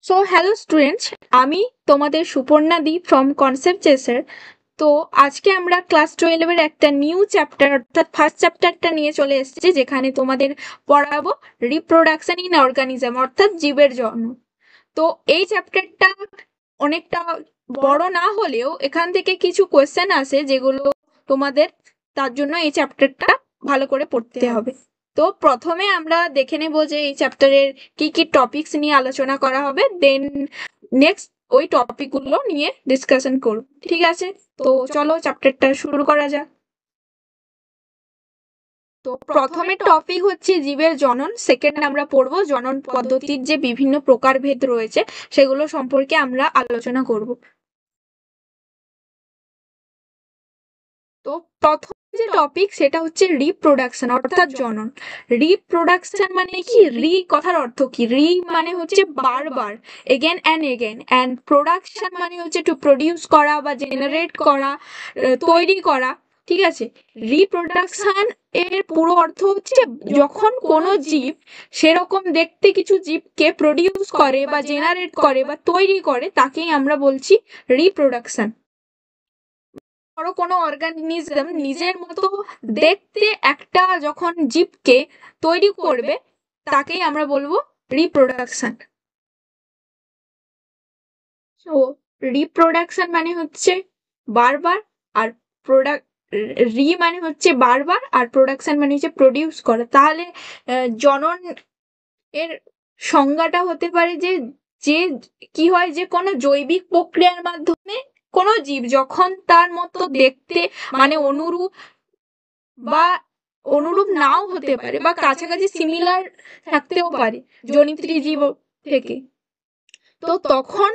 So hello students, আমি তোমাদের Suparna the from concept চেসের। তো আজকে আমরা ক্লাস 12-এর একটা নিউ চ্যাপ্টার অর্থাৎ ফার্স্ট চ্যাপ্টারটা নিয়ে চলে এসেছি, যেখানে তোমাদের পড়াবো রিপ্রোডাকশন ইন অর্গানিজম অর্থাৎ জীবের জন্ম। তো এই চ্যাপ্টারটা অনেকটা বড় না হলেও এখান থেকে কিছু কোয়েশ্চেন আসে যেগুলো তোমাদের, তার জন্য এই চ্যাপ্টারটা ভালো করে পড়তে হবে। তো প্রথমে আমরা দেখে নেব যে এই চ্যাপ্টারের কি কি টপিকস নিয়ে আলোচনা করা হবে, দেন নেক্সট ওই টপিকগুলো নিয়ে ডিসকাশন করব। ঠিক আছে, তো চলো চ্যাপ্টারটা শুরু করা যাক। তো প্রথমে টপিক হচ্ছে জীবের জনন, সেকেন্ড আমরা পড়বো জনন পদ্ধতির যে বিভিন্ন প্রকারভেদ রয়েছে সেগুলো সম্পর্কে আমরা আলোচনা করব। তো প্রথম যে টপিক সেটা হচ্ছে রিপ্রোডাকশন অর্থাৎ জনন। রিপ্রোডাকশন মানে কি? রি কথার অর্থ কি? রি মানে হচ্ছে বারবার, again and again, and production মানে হচ্ছে টু প্রডিউস করা বা জেনারেট করা, তৈরি করা। ঠিক আছে, রিপ্রোডাকশন এর পুরো অর্থ হচ্ছে যখন কোনো জীব সেরকম দেখতে কিছু জীবকে প্রডিউস করে বা জেনারেট করে বা তৈরি করে, তাকেই আমরা বলছি রিপ্রোডাকশন। ধরো কোনো অর্গানিজম নিজের মতো দেখতে একটা যখন জীবকে তৈরি করবে, তাকেই আমরা বলবো রিপ্রোডাকশন। তো রিপ্রোডাকশন মানে হচ্ছে বারবার, আর প্রোডাক্ট রি মানে হচ্ছে বারবার, আর প্রোডাকশন মানে হচ্ছে প্রডিউস করা। তাহলে জনন এর সংজ্ঞাটা হতে পারে যে যে কি হয়, যে কোনো জৈবিক প্রক্রিয়ার মাধ্যমে কোনো জীব যখন তার মতো দেখতে, মানে অনুরূপ বা অনুরূপ নাও হতে পারে বা কাছাকাছি সিমিলার থাকতেও পারে জনিত্রী জীব থেকে, তো তখন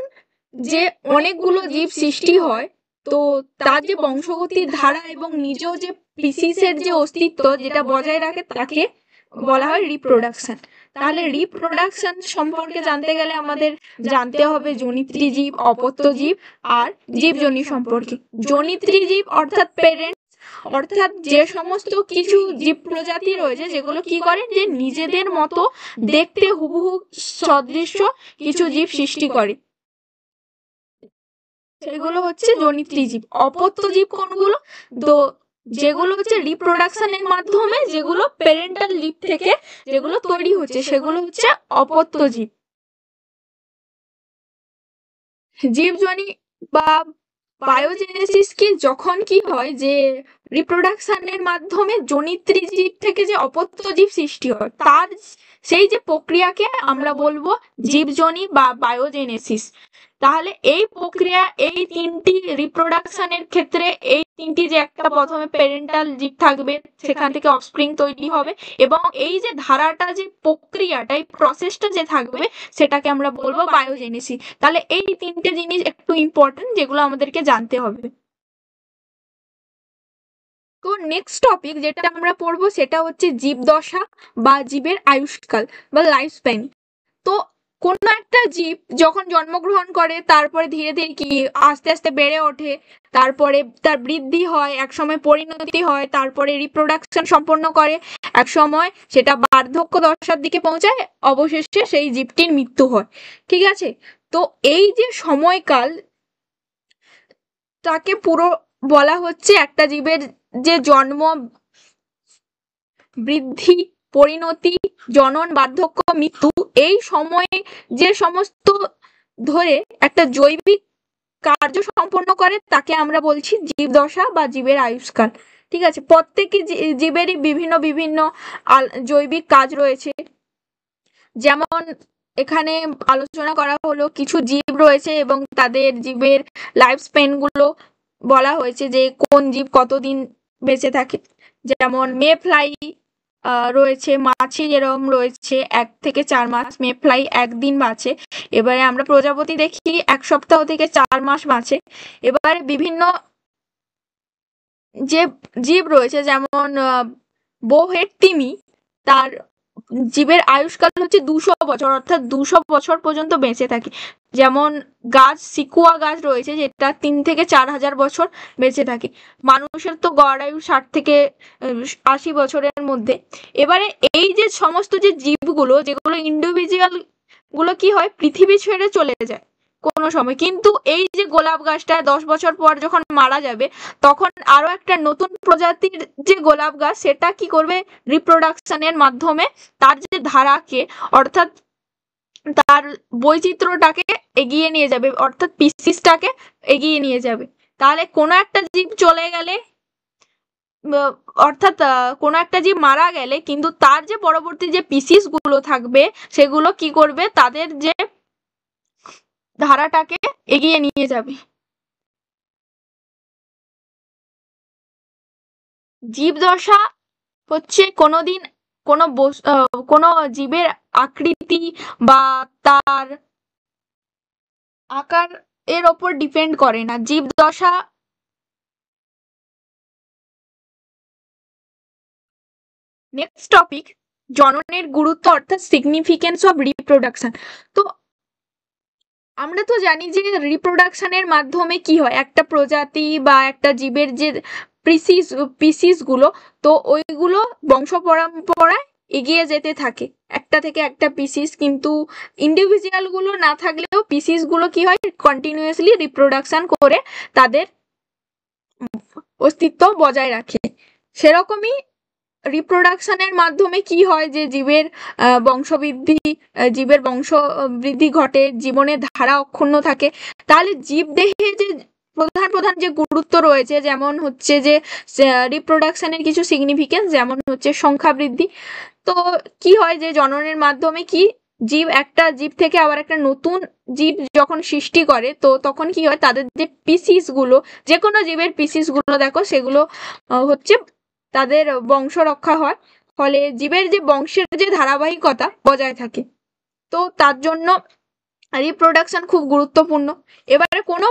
যে অনেকগুলো জীব সৃষ্টি হয়, তো তার যে বংশগতির ধারা এবং নিজেও যে স্পিসিসের যে অস্তিত্ব যেটা বজায় রাখে, তাকে বলা হয় রিপ্রোডাকশন। তাহলে রিপ্রোডাকশন সম্পর্কে জানতে গেলে আমাদের জানতে হবে জনিত্রী জীব, অপত্য জীব আর জীবজনী সম্পর্কে। জনিত্রী জীব অর্থাৎ প্যারেন্ট, অর্থাৎ যে সমস্ত কিছু জীব প্রজাতি রয়েছে যেগুলো কি করে, যে নিজেদের মতো দেখতে হুবহু সদৃশ্য কিছু জীব সৃষ্টি করে, সেগুলো হচ্ছে জনিত্রী জীব। অপত্য জীব কোনগুলো? তো যেগুলো হচ্ছে রিপ্রোডাকশনের মাধ্যমে যেগুলো প্যারেন্টাল লিভ থেকে যেগুলো তৈরি হচ্ছে, সেগুলো হচ্ছে অপত্য জীব। জীবজনী বা বায়োজেনেসিস কি? যখন কি হয় যে রিপ্রোডাকশনের মাধ্যমে জনিত্রী জীব থেকে যে অপত্য জীব সৃষ্টি হয়, তার সেই যে প্রক্রিয়াকে আমরা বলবো জীবজনী বা বায়োজেনেসিস। তাহলে এই প্রক্রিয়া, এই তিনটি রিপ্রোডাকশনের ক্ষেত্রে, এই তিনটি যে একটা প্রথমে প্যারেন্টাল জীব থাকবে, সেখান থেকে অফস্প্রিং তৈরি হবে, এবং এই যে ধারাটা, যে প্রক্রিয়াটা, এই প্রসেসটা যে থাকবে, সেটাকে আমরা বলবো বায়োজেনেসিস। তাহলে এই তিনটে জিনিস একটু ইম্পর্টেন্ট, যেগুলো আমাদেরকে জানতে হবে। তো নেক্সট টপিক যেটা আমরা পড়বো সেটা হচ্ছে জীবদশা বা জীবের আয়ুষ্কাল বা লাইফ স্প্যান। তো কোনো একটা জীব যখন জন্মগ্রহণ করে, তারপরে ধীরে ধীরে কি আস্তে আস্তে বেড়ে ওঠে, তারপরে তার বৃদ্ধি হয়, একসময় পরিণতি হয়, তারপরে রিপ্রোডাকশন সম্পন্ন করে, একসময় সেটা বার্ধক্য দশার দিকে পৌঁছায়, অবশেষে সেই জীবটির মৃত্যু হয়। ঠিক আছে, তো এই যে সময়কাল, তাকে পুরো বলা হচ্ছে একটা জীবের যে জন্ম, বৃদ্ধি, পরিণতি, জনন, বার্ধক্য, মৃত্যু, এই সময়ে যে সমস্ত ধরে একটা জৈবিক কার্য সম্পন্ন করে, তাকে আমরা বলছি জীবদশা বা জীবের আয়ুষ্কাল। ঠিক আছে, প্রত্যেকটি জীবেরই বিভিন্ন বিভিন্ন জৈবিক কাজ রয়েছে। যেমন এখানে আলোচনা করা হলো কিছু জীব রয়েছে এবং তাদের জীবের লাইফ স্প্যান গুলো বলা হয়েছে, যে কোন জীব কতদিন বেঁচে থাকে। যেমন মে ফ্লাই রয়েছে, মাছি যেরকম রয়েছে 1 থেকে 4 মাস, মে ফ্লাই 1 দিন বাঁচে। এবারে আমরা প্রজাপতি দেখি 1 সপ্তাহ থেকে 4 মাস বাঁচে। এবারে বিভিন্ন যে জীব রয়েছে, যেমন বোহেড তিমি, তার জীবের আয়ুষ্কাল হচ্ছে 200 বছর, অর্থাৎ 200 বছর পর্যন্ত বেঁচে থাকে। যেমন গাছ, সিকুয়া গাছ রয়েছে, যেটা 3 থেকে 4 হাজার বছর বেঁচে থাকে। মানুষের তো গড় আয়ু 60 থেকে 80 বছরের মধ্যে। এবারে এই যে সমস্ত যে জীবগুলো, যেগুলো ইন্ডিভিজুয়াল গুলো কি হয়, পৃথিবী ছেড়ে চলে যায় কোনো সময়। কিন্তু এই যে গোলাপ গাছটা 10 বছর পর যখন মারা যাবে, তখন আরো একটা নতুন প্রজাতির যে গোলাপ গাছ সেটা কি করবে, রিপ্রোডাকশনের মাধ্যমে তার যে ধারাকে, অর্থাৎ তার বৈচিত্র্যটাকে এগিয়ে নিয়ে যাবে, অর্থাৎ পিসিসটাকে এগিয়ে নিয়ে যাবে। তাহলে কোনো একটা জীব চলে গেলে, অর্থাৎ কোনো একটা জীব মারা গেলে কিন্তু তার যে পরবর্তী যে পিসিস গুলো থাকবে সেগুলো কি করবে, তাদের যে ধারাটাকে এগিয়ে নিয়ে যাবে। জীবদশা হচ্ছে কোনোদিন কোনো জীবের আকৃতি বা তার আকার এর ওপর ডিপেন্ড করে না। জীবদশা নেক্সট টপিক, জননের গুরুত্ব অর্থাৎ সিগনিফিকেন্স অফ রিপ্রোডাকশন। তো আমরা তো জানি যে রিপ্রোডাকশনের মাধ্যমে কি হয়, একটা প্রজাতি বা একটা জীবের যে পিসিস গুলো, তো ওইগুলো বংশ পরম্পরায় এগিয়ে যেতে থাকে, একটা থেকে একটা পিসিস। কিন্তু ইন্ডিভিজুয়াল গুলো না থাকলেও পিসিস গুলো কি হয়, কন্টিনিউয়াসলি রিপ্রোডাকশন করে তাদের অস্তিত্ব বজায় রাখে। সেরকমই রিপ্রোডাকশনের মাধ্যমে কি হয় যে জীবের বংশবৃদ্ধি ঘটে, জীবনের ধারা অক্ষুণ্ণ থাকে। তাহলে জীবদেহে যে প্রধান প্রধান যে গুরুত্ব রয়েছে, যেমন হচ্ছে যে রিপ্রোডাকশনের কিছু সিগনিফিকেন্স, যেমন হচ্ছে সংখ্যা বৃদ্ধি। তো কি হয় যে জননের মাধ্যমে কি একটা জীব থেকে আবার একটা নতুন জীব যখন সৃষ্টি করে, তো তখন কি হয়, তাদের যে পিসিস গুলো, যে কোনো জীবের পিসিস গুলো দেখো, সেগুলো হচ্ছে তাদের বংশ রক্ষা হয়, ফলে জীবের যে বংশের যে ধারাবাহিকতা বজায় থাকে। তো তার জন্য রিপ্রোডাকশন খুব গুরুত্বপূর্ণ। এবারে কোনো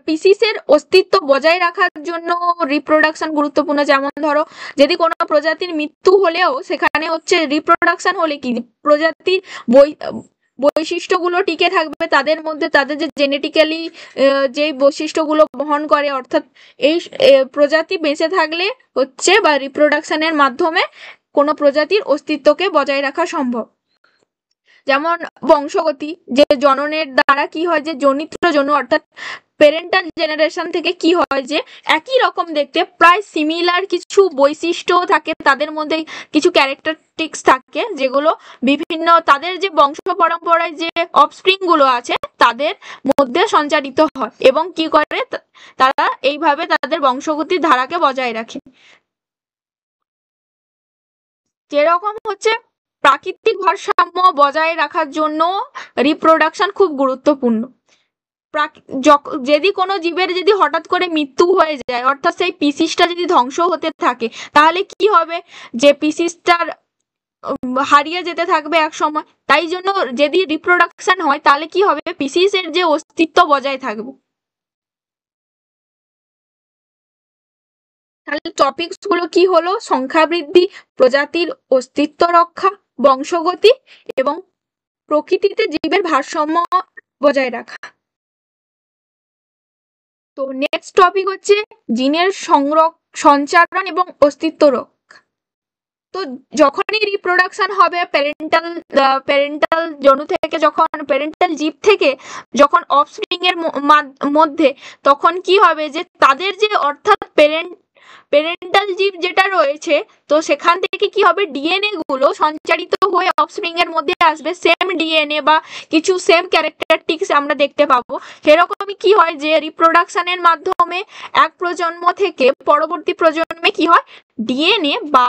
পিসিসের অস্তিত্ব বজায় রাখার জন্য রিপ্রোডাকশন গুরুত্বপূর্ণ। যেমন ধরো, যদি কোনো প্রজাতির মৃত্যু হলেও সেখানে হচ্ছে রিপ্রোডাকশন হলে কি প্রজাতির বৈশিষ্ট্যগুলো টিকে থাকবে, তাদের মধ্যে তাদের যে জেনেটিক্যালি যে বৈশিষ্ট্যগুলো বহন করে, অর্থাৎ এই প্রজাতি বেঁচে থাকলে হচ্ছে বা রিপ্রোডাকশনের মাধ্যমে কোনো প্রজাতির অস্তিত্বকে বজায় রাখা সম্ভব। যেমন বংশগতি, যে জননের দ্বারা কি হয়, যে জনিত্র জন্য অর্থাৎ প্যারেন্টাল জেনারেশন থেকে কি হয়, যে একই রকম দেখতে প্রায় সিমিলার কিছু বৈশিষ্ট্য থাকে, তাদের মধ্যে কিছু ক্যারেক্টারিস্টিক্স থাকে, যেগুলো বিভিন্ন তাদের যে বংশ পরম্পরায় যে অফস্প্রিং গুলো আছে তাদের মধ্যে সঞ্চারিত হয়, এবং কি করে তারা এইভাবে তাদের বংশগতির ধারাকে বজায় রাখে। যেরকম হচ্ছে প্রাকৃতিক ভারসাম্য বজায় রাখার জন্য রিপ্রোডাকশন খুব গুরুত্বপূর্ণ। যদি কোনো জীবের যদি হঠাৎ করে মৃত্যু হয়ে যায়, অর্থাৎ সেই পিসিসটা যদি ধ্বংস হতে থাকে, তাহলে কি হবে, যে পিসিসটার হারিয়ে যেতে থাকবে এক সময়। তাই জন্য যদি রিপ্রোডাকশন হয়, তাহলে কি হবে, পিসিসের যে অস্তিত্ব বজায় থাকবে। তাহলে টপিকস গুলো কি হলো, সংখ্যা বৃদ্ধি, প্রজাতির অস্তিত্ব রক্ষা, বংশগতি এবং প্রকৃতিতে জীবের ভারসাম্য বজায় রাখা। তো নেক্সট টপিক হচ্ছে জিনের সঞ্চারণ এবং অস্তিত্ব রক্ষা। তো যখনই রিপ্রোডাকশন হবে, প্যারেন্টাল জনু থেকে যখন প্যারেন্টাল জীব থেকে যখন অফস্প্রিং এর মধ্যে, তখন কি হবে, যে তাদের যে অর্থাৎ প্যারেন্টাল জীব যেটা রয়েছে, তো সেখান থেকে কি হবে, ডিএনএ গুলো সঞ্চারিত হয়ে অফস্প্রিং এর মধ্যে আসবে, সেম ডিএনএ বা কিছু সেম ক্যারেক্টারিস্টিক্স আমরা দেখতে পাবো। সেরকমই কি হয়, যে রিপ্রোডাকশনের মাধ্যমে এক প্রজন্ম থেকে পরবর্তী প্রজন্মে কি হয়, ডিএনএ বা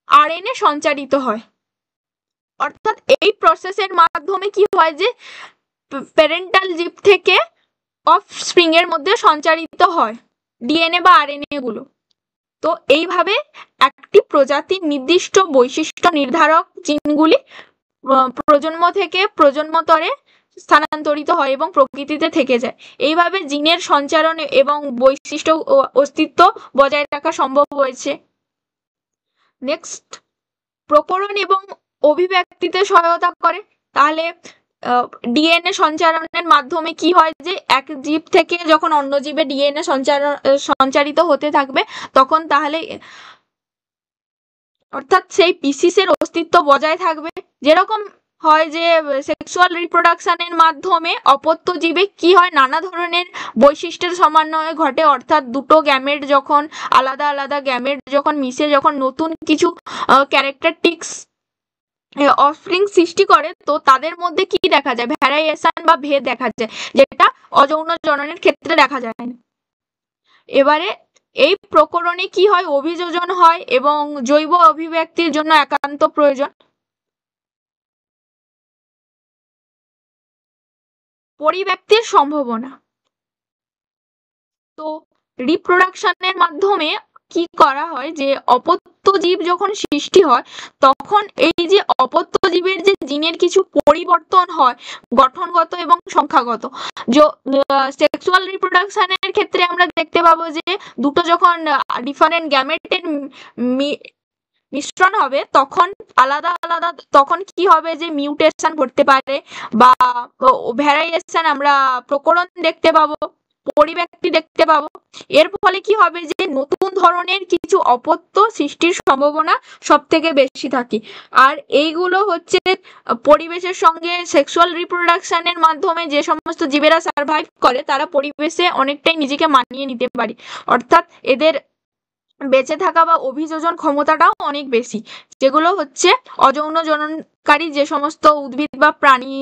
আরএনএ সঞ্চারিত হয়। অর্থাৎ এই প্রসেসের মাধ্যমে কি হয়, যে প্যারেন্টাল জীব থেকে অফস্প্রিং এর মধ্যে সঞ্চারিত হয় ডিএনএ বা আরএনএ গুলো। তো এইভাবে একটি প্রজাতির নির্দিষ্ট বৈশিষ্ট্য নির্ধারক জিনগুলি প্রজন্ম থেকে প্রজন্মতরে স্থানান্তরিত হয় এবং প্রকৃতিতে থেকে যায়। এইভাবে জিনের সঞ্চারণ এবং বৈশিষ্ট্য ও অস্তিত্ব বজায় রাখা সম্ভব হয়েছে। নেক্সট, প্রকরণ এবং অভিব্যক্তিতে সহায়তা করে। তাহলে ডিএনএ সঞ্চারণের মাধ্যমে কি হয়, যে এক জীব থেকে যখন অন্য জীবে ডিএনএ সঞ্চারিত হতে থাকবে, তখন তাহলে অর্থাৎ সেই পিসিসের অস্তিত্ব বজায় থাকবে। যেরকম হয় যে সেক্সুয়াল রিপ্রোডাকশনের মাধ্যমে অপত্য জীবে কি হয়, নানা ধরনের বৈশিষ্ট্যের সমন্বয় ঘটে, অর্থাৎ দুটো গ্যামেট যখন আলাদা আলাদা গ্যামেট যখন মিশে যখন নতুন কিছু ক্যারেক্টারিস্টিক্স অফস্প্রিং সৃষ্টি করে, তো তাদের মধ্যে কি দেখা যায়, ভ্যারিয়েশন বা ভেদ দেখা যায়, যেটা অযৌন জননের ক্ষেত্রে দেখা যায় না। এবারে এই প্রকরণে কি হয়, অভিযোজন হয় এবং জৈব অভিব্যক্তির জন্য একান্ত প্রয়োজন। পরিব্যক্তির সম্ভাবনা, তো রিপ্রোডাকশনের মাধ্যমে কি করা হয় যে অপত্য জীব যখন সৃষ্টি হয় তখন এই যে অপত্য জীবের যে জিনের কিছু পরিবর্তন হয় গঠনগত এবং সংখ্যাগত। সেক্সুয়াল রিপ্রোডাকশনের ক্ষেত্রে আমরা দেখতে পাবো যে দুটো যখন ডিফারেন্ট গ্যামেটের মিশ্রণ হবে তখন আলাদা আলাদা, তখন কি হবে যে মিউটেশন ঘটতে পারে বা ভ্যারিয়েশন, আমরা প্রকরণ দেখতে পাবো, পরিব্যক্তি দেখতে পাবো। এর ফলে কি হবে যে নতুন ধরনের কিছু অপত্য সৃষ্টির সম্ভাবনা সব থেকে বেশি থাকে। আর এইগুলো হচ্ছে পরিবেশের সঙ্গে সেক্সুয়াল রিপ্রোডাকশনের মাধ্যমে যে সমস্ত জীবেরা সার্ভাইভ করে তারা পরিবেশে অনেকটাই নিজেকে মানিয়ে নিতে পারে, অর্থাৎ এদের বেঁচে থাকা বা অভিযোজন ক্ষমতাটাও অনেক বেশি, যেগুলো হচ্ছে অযৌন জননকারী যে সমস্ত উদ্ভিদ বা প্রাণী,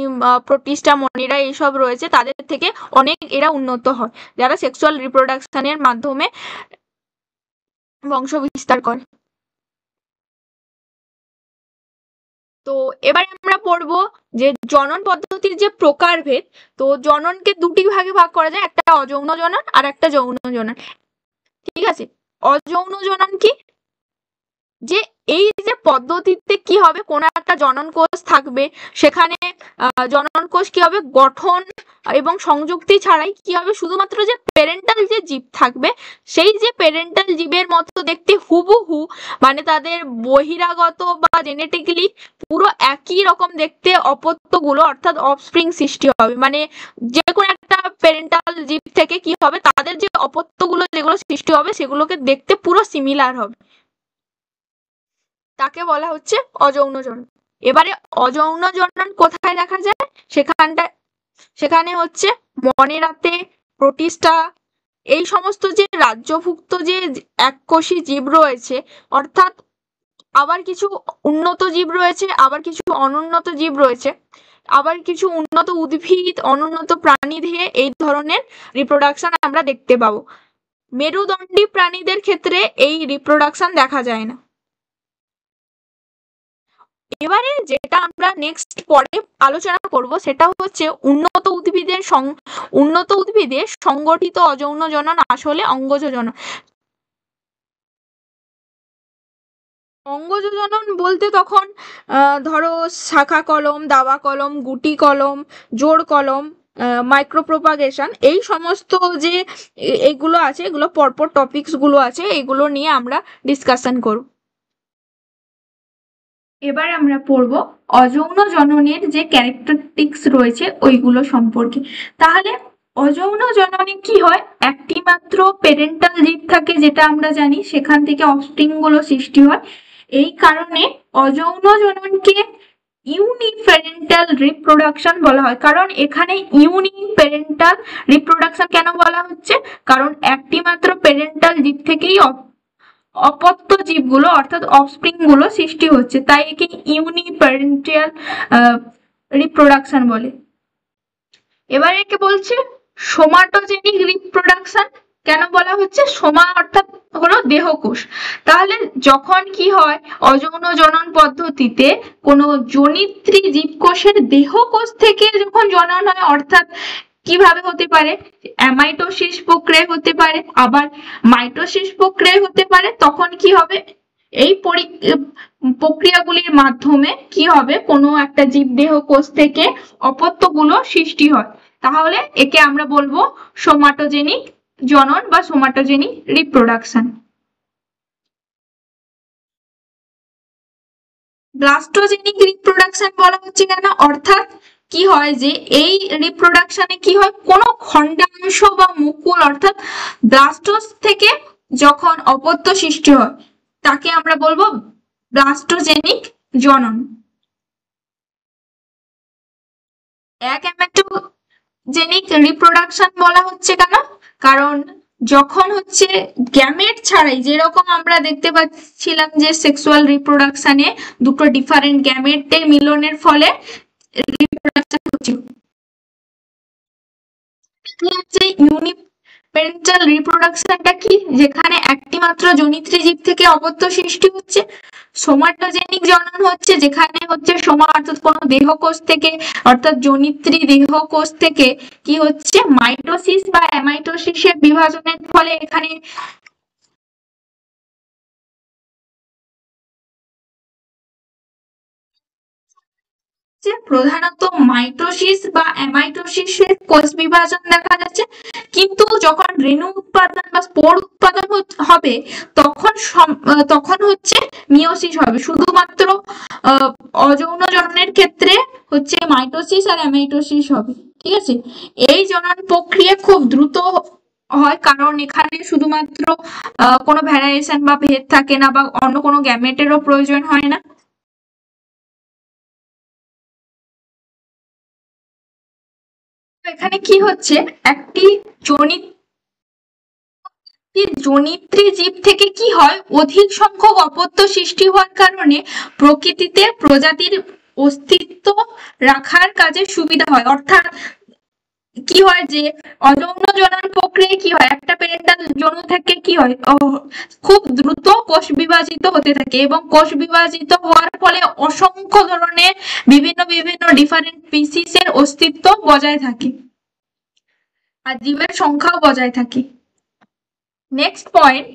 প্রোটিস্টা, মনিরা এইসব রয়েছে তাদের থেকে অনেক এরা উন্নত হয়, যারা সেক্সুয়াল রিপ্রোডাকশনের মাধ্যমে বংশ বিস্তার করে। তো এবার আমরা পড়বো যে জনন পদ্ধতির যে প্রকারভেদ। তো জননকে দুটি ভাগে ভাগ করা যায়, একটা অযৌন জনন আর একটা যৌন জনন। ঠিক আছে, অযৌন জনন কি, যে এই যে পদ্ধতিতে কি হবে, কোনো একটা জনন কোষ থাকবে, সেখানে জনন কোষ কি হবে, গঠন এবং সংযুক্তি ছাড়াই কি হবে, শুধুমাত্র যে প্যারেন্টাল যে জীব থাকবে সেই যে প্যারেন্টাল জীবের মতো দেখতে হুবহু, মানে তাদের বহিরাগত বা জেনেটিক্যালি পুরো একই রকম দেখতে অপত্যগুলো অর্থাৎ অফস্প্রিং সৃষ্টি হবে। মানে যে কোনো একটা প্যারেন্টাল জীব থেকে কি হবে, তাদের যে অপত্যগুলো যেগুলো সৃষ্টি হবে সেগুলোকে দেখতে পুরো সিমিলার হবে, তাকে বলা হচ্ছে অযৌন জনন। এবারে অযৌন জনন কোথায় দেখা যায়, সেখানে হচ্ছে মনেরাতে, প্রোটিস্টা, এই সমস্ত যে রাজ্যভুক্ত যে এককোষী জীব রয়েছে, অর্থাৎ আবার কিছু উন্নত জীব রয়েছে, আবার কিছু অনুন্নত জীব রয়েছে, আবার কিছু উন্নত উদ্ভিদ, অনুন্নত প্রাণী দিয়ে এই ধরনের রিপ্রোডাকশন আমরা দেখতে পাবো। মেরুদণ্ডী প্রাণীদের ক্ষেত্রে এই রিপ্রোডাকশন দেখা যায় না। এবারে যেটা আমরা নেক্সট পরে আলোচনা করব সেটা হচ্ছে উন্নত উদ্ভিদের সংগঠিত অযৌন জনন আসলে অঙ্গজ জনন। অঙ্গজ জনন বলতে তখন ধরো শাখা কলম, দাবা কলম, গুটি কলম, জোড় কলম, মাইক্রোপ্রোপাগেশন, এই সমস্ত যে এগুলো আছে, এগুলো পরপর টপিকস গুলো আছে, এগুলো নিয়ে আমরা ডিসকাশন করব। এবার আমরা পড়ব অযৌন জননের যে ক্যারেক্টারিস্টিক্স রয়েছে ওইগুলো সম্পর্কে। তাহলে অযৌন জননে কি হয়, একটি মাত্র প্যারেন্টাল জীব থাকে যেটা আমরা জানি, সেখান থেকে অফস্প্রিং গুলো সৃষ্টি হয়। এই কারণে অযৌন জননকে ইউনিপ্যারেন্টাল রিপ্রোডাকশন বলা হয়। কারণ এখানে ইউনিপ্যারেন্টাল রিপ্রোডাকশন কেন বলা হচ্ছে, কারণ একটি মাত্র প্যারেন্টাল জীব থেকেই অপত্য জীবগুলো অর্থাৎ অফস্প্রিং গুলো সৃষ্টি হচ্ছে, তাই একে ইউনিপ্যারেন্টাল রিপ্রোডাকশন বলে। এবার একে বলছে সোমাটোজেনিক রিপ্রোডাকশন। কেন বলা হচ্ছে, সোমা অর্থাৎ হলো দেহকোষ। তাহলে যখন কি হয়, অযৌন জনন পদ্ধতিতে কোনো জনিত্রী জীবকোষের দেহকোষ থেকে যখন জনন হয়, অর্থাৎ কিভাবে হতে পারে, অ্যামাইটোসিস প্রক্রিয়া হতে পারে, আবার মাইটোসিস প্রক্রিয়া হতে পারে, তখন কি হবে, এই প্রক্রিয়াগুলির মাধ্যমে কি হবে, কোনো একটা জীবদেহ কোষ থেকে অপত্যগুলো সৃষ্টি হয়। তাহলে একে আমরা বলবো সোমাটোজেনিক জনন বা সোমাটোজেনিক রিপ্রোডাকশন। ব্লাস্টোজেনিক রিপ্রোডাকশন বলা হচ্ছে কেন, অর্থাৎ কি হয় যে এই রিপ্রোডাকশনে কি হয়, কোনো খণ্ডাংশ বা মুকুল অর্থাৎ ব্লাস্টোস থেকে যখন অপত্য সৃষ্টি হয় তাকে আমরা বলবো ব্লাস্টোজেনিক জনন। অ্যাগ্যামেটোজেনিক রিপ্রোডাকশন বলা হচ্ছে কেন? কারণ যখন হচ্ছে গ্যামেট ছাড়াই, যেরকম আমরা দেখতে পাচ্ছিলাম যে সেক্সুয়াল রিপ্রোডাকশনে দুটো ডিফারেন্ট গ্যামেটের মিলনের ফলে রিপ্রোডাকশন হচ্ছে, ইউনিপ্যারেন্টাল রিপ্রোডাকশনটা কি, যেখানে একটি মাত্র জনিত্রী জীব থেকে অপত্য সৃষ্টি হচ্ছে। সোমাটোজেনিক জনন হচ্ছে যেখানে হচ্ছে সোমা অর্থাৎ কোনো দেহকোষ থেকে, অর্থাৎ জনিত্রী দেহকোষ থেকে কি হচ্ছে মাইটোসিস বা অ্যামাইটোসিসের বিভাজনের ফলে এখানে প্রধানত মাইটোসিস বা অ্যামাইটোসিসের কোষ বিভাজন দেখা যাচ্ছে, কিন্তু যখন রেণু উৎপাদন বা স্পোর উৎপাদন হবে তখন হচ্ছে মিওসিস হবে। শুধুমাত্র অযৌন জননের ক্ষেত্রে হচ্ছে মাইটোসিস আর অ্যামাইটোসিস হবে, ঠিক আছে। এই জনন প্রক্রিয়া খুব দ্রুত হয় কারণ এখানে শুধুমাত্র কোনো ভ্যারিয়েশন বা ভেদ থাকে না বা অন্য কোনো গ্যামেটেরও প্রয়োজন হয় না। এখানে কি হচ্ছে, একটি জনিত্রী জীব থেকে কি হয়, অধিক সংখ্যক অপত্য সৃষ্টি হওয়ার কারণে প্রকৃতিতে প্রজাতির অস্তিত্ব রাখার কাজে সুবিধা হয়। অর্থাৎ কি হয় যে অযৌন জনন প্রক্রিয়ায় কি হয়, একটা প্যারেন্টাল যৌন থেকে কি হয়, খুব দ্রুত কোষ বিভাজিত হতে থাকে এবং কোষ বিভাজিত হওয়ার ফলে অসংখ্য ধরনের বিভিন্ন বিভিন্ন ডিফারেন্ট স্পিসিসের অস্তিত্ব বজায় থাকে আর জীবের সংখ্যাও বজায় থাকে। নেক্সট পয়েন্ট,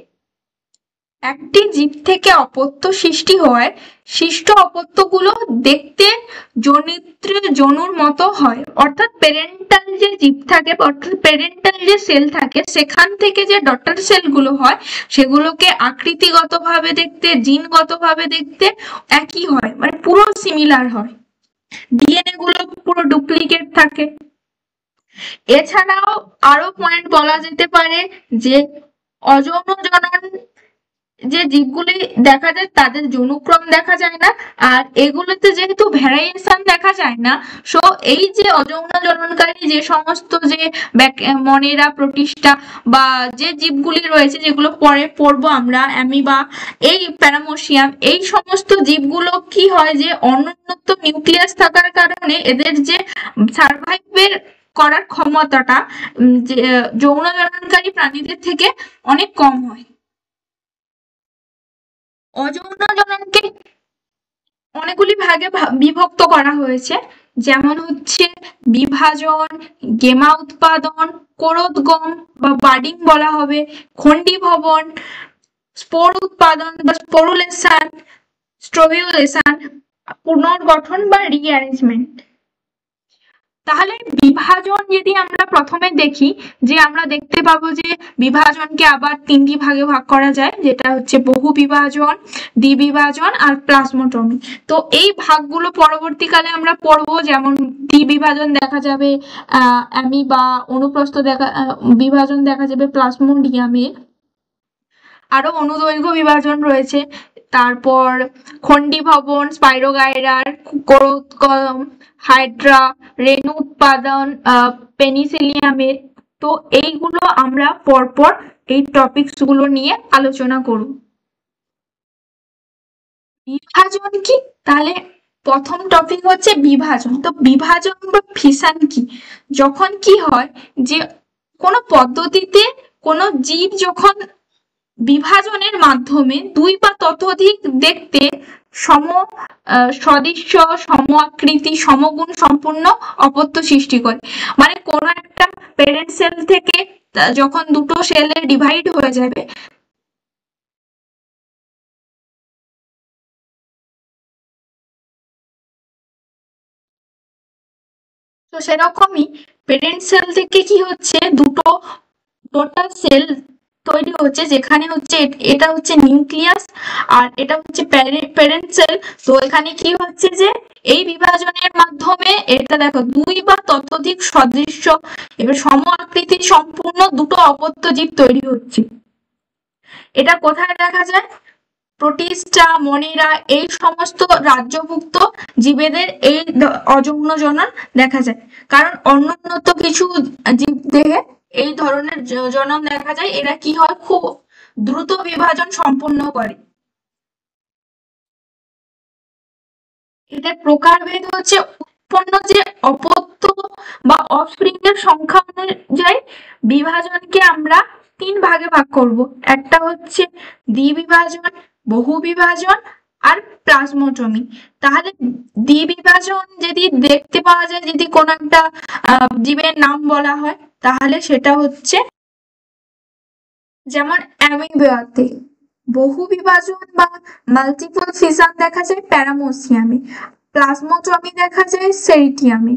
একটি জীব থেকে অপত্য সৃষ্টি হওয়ায় সৃষ্ট অপত্যগুলো দেখতে জনিত্রীর যনুর মতো হয়। অর্থাৎ প্যারেন্টাল যে জীব থাকে, অর্থাৎ প্যারেন্টাল যে সেল থাকে, সেখান থেকে যে ডটার সেলগুলো হয় সেগুলোকে আকৃতিগতভাবে দেখতে, জিনগতভাবে দেখতে একই হয়, মানে পুরো সিমিলার হয়, ডিএনএ গুলো পুরো ডুপ্লিকেট থাকে। এছাড়াও আরো পয়েন্ট বলা যেতে পারে যে অযৌন জনন যে জীবগুলি দেখা যায় তাদের যৌনক্রম দেখা যায় না, আর এগুলোতে যেহেতু ভ্যারিয়েশন দেখা যায় না, সো এই যে অযৌন জননকারী যে সমস্ত যে মনেরা, প্রোটিস্টা বা যে জীবগুলি রয়েছে যেগুলো পরে পড়বো আমরা, অ্যামিবা, এই প্যারামোসিয়াম, এই সমস্ত জীবগুলো কি হয় যে অনুন্নত নিউক্লিয়াস থাকার কারণে এদের যে সার্ভাইভের করার ক্ষমতাটা যৌন জননকারী প্রাণীদের থেকে অনেক কম হয়। অযৌন জননকে অনেকগুলি ভাগে বিভক্ত করা হয়েছে, যেমন হচ্ছে বিভাজন, গেমা উৎপাদন, কোরোদগম বা বাডিং বলা হবে, খণ্ডীভবন, স্পোর উৎপাদন বা স্পোরুলেশন, স্ট্রোভিউলেশন, পুনর্গঠন বা রিঅ্যারেঞ্জমেন্ট। তাহলে বিভাজন যদি আমরা প্রথমে দেখি, যে আমরা দেখতে পাবো যে বিভাজনকে আবার তিনটি ভাগে ভাগ করা যায়, যেটা হচ্ছে বহু বিভাজন, দ্বিবিভাজন আর প্লাজমোটমি। তো এই ভাগগুলো পরবর্তীকালে আমরা পড়বো, যেমন দ্বিবিভাজন দেখা যাবে অ্যামিবা, অনুপ্রস্থ বিভাজন দেখা যাবে প্লাজমোডিয়ামে, আরো অনুদৈর্ঘ্য বিভাজন রয়েছে, তারপর খণ্ডীভবন, স্পাইরোগাইরার, কোরোদগম, হাইড্রা, রেণু উৎপাদন, পেনিসিলিয়ামের। তো এইগুলো আমরা পরপর এই টপিকস গুলো নিয়ে আলোচনা করব। বিভাজন কি? তাহলে প্রথম টপিক হচ্ছে বিভাজন। তো বিভাজন বা ফিশন কি? যখন কি হয় যে কোনো পদ্ধতিতে কোনো জীব যখন বিভাজনের মাধ্যমে দুই বা ততোধিক দেখতে সদৃশ্য, সম আকৃতি, সমগুণ সম্পূর্ণ অপত্য সৃষ্টি করে। মানে কোনো একটা প্যারেন্ট সেল থেকে যখন দুটো সেলে ডিভাইড হয়ে যাবে, তো সেরকমই প্যারেন্ট সেল থেকে কি হচ্ছে দুটো টোটাল সেল তৈরি হচ্ছে, যেখানে হচ্ছে এটা হচ্ছে নিউক্লিয়াস আর এটা হচ্ছে প্যারেন্ট সেল। তো এখানে কি হচ্ছে যে এই বিভাজনের মাধ্যমে এটা দেখো দুই বা ততোধিক সদৃশ্য এবার সম আকৃতির সম্পূর্ণ দুটো অপত্য জীব তৈরি হচ্ছে। এটা কোথায় দেখা যায়? প্রোটিস্টা, মনিরা এই সমস্ত রাজ্যভুক্ত জীবেদের এই অযৌন জনন দেখা যায়। কারণ অনুন্নত কিছু জীব দেহে এই ধরনের জনন দেখা যায়। এরা কি হয়, খুব দ্রুত বিভাজন সম্পন্ন করে। এদের প্রকারভেদ হচ্ছে উৎপন্ন যে অপত্য বা অফস্প্রিং এর সংখ্যা অনুযায়ী বিভাজনকে আমরা 3 ভাগে ভাগ করব। একটা হচ্ছে দ্বিবিভাজন, বহুবিভাজন আর প্লাজমোটমি। তাহলে দ্বিবিভাজন যদি দেখতে পাওয়া যায়, যদি কোন একটা জীবের নাম বলা হয়, তাহলে সেটা হচ্ছে যেমন অ্যামিবাতে। বহু বিভাজন বা মাল্টিপল ফিশন দেখা যায় প্যারামোসিয়ামে, প্লাজমোটমি দেখা যায় সেরিটিয়ামে।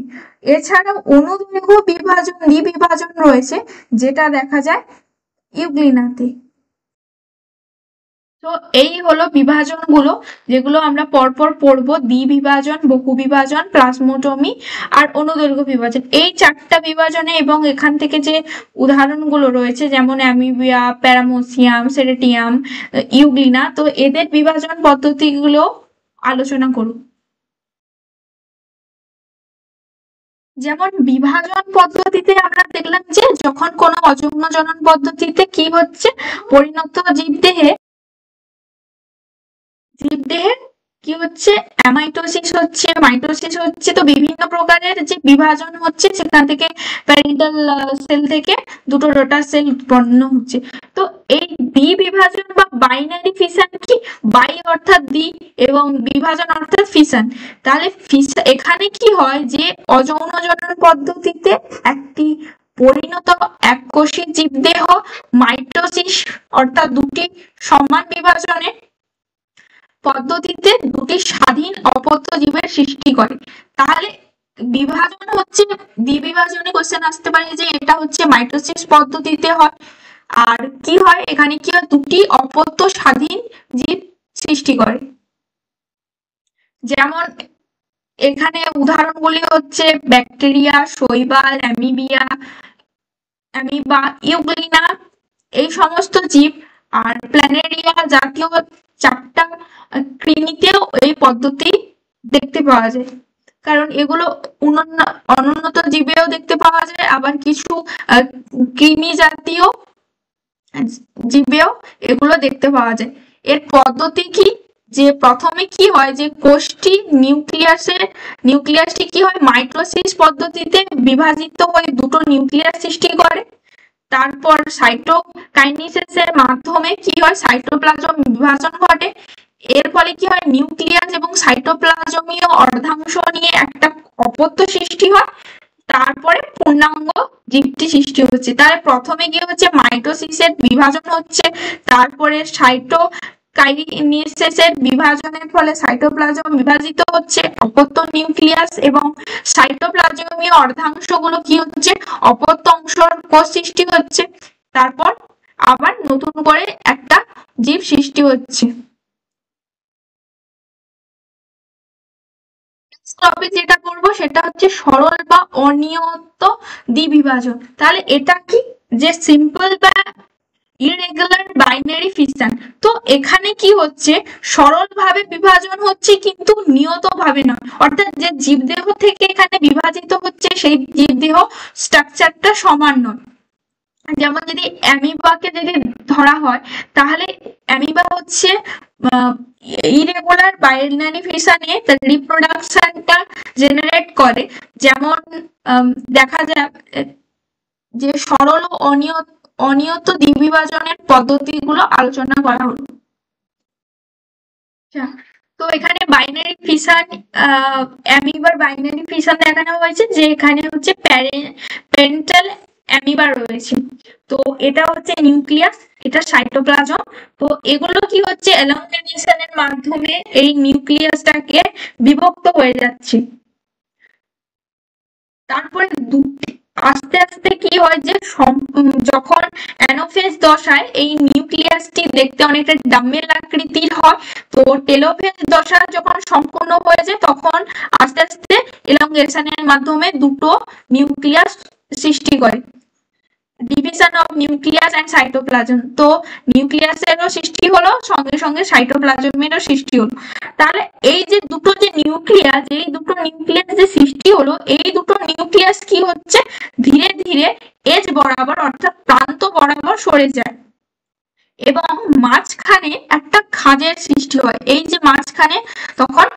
এছাড়াও অনুদৈর্ঘ্য বিভাজন, দ্বিবিভাজন রয়েছে, যেটা দেখা যায় ইউগ্লিনাতে। তো এই হলো বিভাজনগুলো, যেগুলো আমরা পরপর পড়বো: দ্বিবিভাজন, বহুবিভাজন, প্লাজমোটমি আর অনুদৈর্ঘ্য বিভাজন। এই 4টা বিভাজনে এবং এখান থেকে যে উদাহরণগুলো রয়েছে, যেমন অ্যামিবিয়া, প্যারামোসিয়াম, সেরেটিয়াম, ইউগ্লিনা, তো এদের বিভাজন পদ্ধতিগুলো আলোচনা করব। যেমন বিভাজন পদ্ধতিতে আমরা দেখলাম যে যখন কোনো অযৌন জনন পদ্ধতিতে কি হচ্ছে, পরিণত জীবদেহে কি হচ্ছে, অ্যামাইটোসিস হচ্ছে, মাইটোসিস হচ্ছে। তো বিভিন্ন প্রকারের যে বিভাজন হচ্ছে, সেখান থেকে প্যারেন্টাল সেল থেকে দুটো ডটার সেল উৎপন্ন হচ্ছে। তো এই দ্বিবিভাজন বা বাইনারি ফিশন কি, বাই অর্থাৎ দ্বি এবং বিভাজন অর্থাৎ ফিশন। তাহলে এখানে কি হয় যে অযৌন জনন পদ্ধতিতে একটি পরিণত এককোষী জীবদেহ মাইটোসিস অর্থাৎ দুটি সমান বিভাজনে পদ্ধতিতে দুটি স্বাধীন অপত্য জীবের সৃষ্টি করে। তাহলে বিভাজন হচ্ছে, দ্বিবিভাজনে কোশ্চেন আসতে পারে যে এটা হচ্ছে মাইটোসিস পদ্ধতিতে হয়। আর কি হয়, এখানে কি হয়, দুটি অপত্য স্বাধীন জীব সৃষ্টি করে। যেমন এখানে উদাহরণগুলি হচ্ছে ব্যাকটেরিয়া, শৈবাল, অ্যামিবা, ইউগ্লিনা এই সমস্ত জীব। আর প্ল্যানেরিয়া জাতীয় 4টা কৃমিতেও এই পদ্ধতি দেখতে পাওয়া যায়। কারণ এগুলো অনুন্নত জীবেও দেখতে পাওয়া যায়, আবার কিছু কৃমি জাতীয় জীবেও এগুলো দেখতে পাওয়া যায়। এর পদ্ধতি কি, যে প্রথমে কি হয় যে কোষটি নিউক্লিয়াসটি কি হয়, মাইটোসিস পদ্ধতিতে বিভাজিত হয়ে দুটো নিউক্লিয়াস সৃষ্টি করে। তারপর সাইটোকাইনেসিসের মাধ্যমে কি হয়, সাইটোপ্লাজম বিভাজন ঘটে। এর ফলে কি হয়, নিউক্লিয়াস এবং সাইটোপ্লাজমীয় অর্ধাংশ নিয়ে একটা অপত্য সৃষ্টি হয়। তারপরে পূর্ণাঙ্গ জীবটি সৃষ্টি হচ্ছে। তাহলে প্রথমে কি হচ্ছে, মাইটোসিসের বিভাজন হচ্ছে, তারপরে সাইটোকাইনেসিসের বিভাজনের ফলে সাইটোপ্লাজম বিভাজিত হচ্ছে, অপত্য নিউক্লিয়াস এবং সাইটোপ্লাজমীয় অর্ধাংশগুলো কি হচ্ছে, অপত্য অংশের কোষ সৃষ্টি হচ্ছে। তারপর আবার নতুন করে একটা জীব সৃষ্টি হচ্ছে। টপিক যেটা করব সেটা হচ্ছে সরল বা অনিয়ত দ্বিবিভাজন। তাহলে এটা কি, যে সিম্পল বা ইরেগুলার বাইনারি ফিশন। তো এখানে কি হচ্ছে, সরল ভাবে বিভাজন হচ্ছে কিন্তু নিয়ত ভাবে নয়। অর্থাৎ যে জীবদেহ থেকে এখানে বিভাজিত হচ্ছে সেই জীবদেহ স্ট্রাকচারটা সমান নয়। যেমন যদি অ্যামিবাকে যদি ধরা হয়, তাহলে অ্যামিবা হচ্ছে ইরেগুলার বাইনারি ফিশনে রিপ্রোডাকশনটা জেনারেট করে। যেমন দেখা যায় যে সরল ও অনিয়ত দ্বিবিভাজনের পদ্ধতিগুলো আলোচনা করা হলো। তো এখানে বাইনারি ফিশন, অ্যামিবার বাইনারি ফিশন দেখানো হয়েছে, যে এখানে হচ্ছে প্যারেন্টাল অ্যামিবা রয়েছে। তো এটা হচ্ছে নিউক্লিয়াস, এটা সাইটোপ্লাজম। তো এগুলো কি হচ্ছে, এলংগেশনের মাধ্যমে এই নিউক্লিয়াসটাকে বিভক্ত হয়ে যাচ্ছে। তারপরে আস্তে আস্তে কি হয় যে যখন অ্যানোফেজ দশায় এই নিউক্লিয়াসটি দেখতে অনেকটা ডাম্বেল আকৃতির হয়। তো টেলোফেজ দশা যখন সম্পূর্ণ হয়ে যায়, তখন আস্তে আস্তে এলংগেশনের মাধ্যমে দুটো নিউক্লিয়াস সৃষ্টি করে। Division of nucleus and cytoplasm. তো নিউক্লিয়াসেরও সৃষ্টি হলো, সঙ্গে সঙ্গে সাইটোপ্লাজমেরও সৃষ্টি হলো। তাহলে এই যে দুটো যে নিউক্লিয়াস, এই দুটো নিউক্লিয়াস যে সৃষ্টি হলো, এই দুটো নিউক্লিয়াস কি হচ্ছে, ধীরে ধীরে এজ বরাবর অর্থাৎ প্রান্ত বরাবর সরে যায় এবং মাঝখানে একটা খাঁজের সৃষ্টি হয়। এই যে মাঝখানে তখন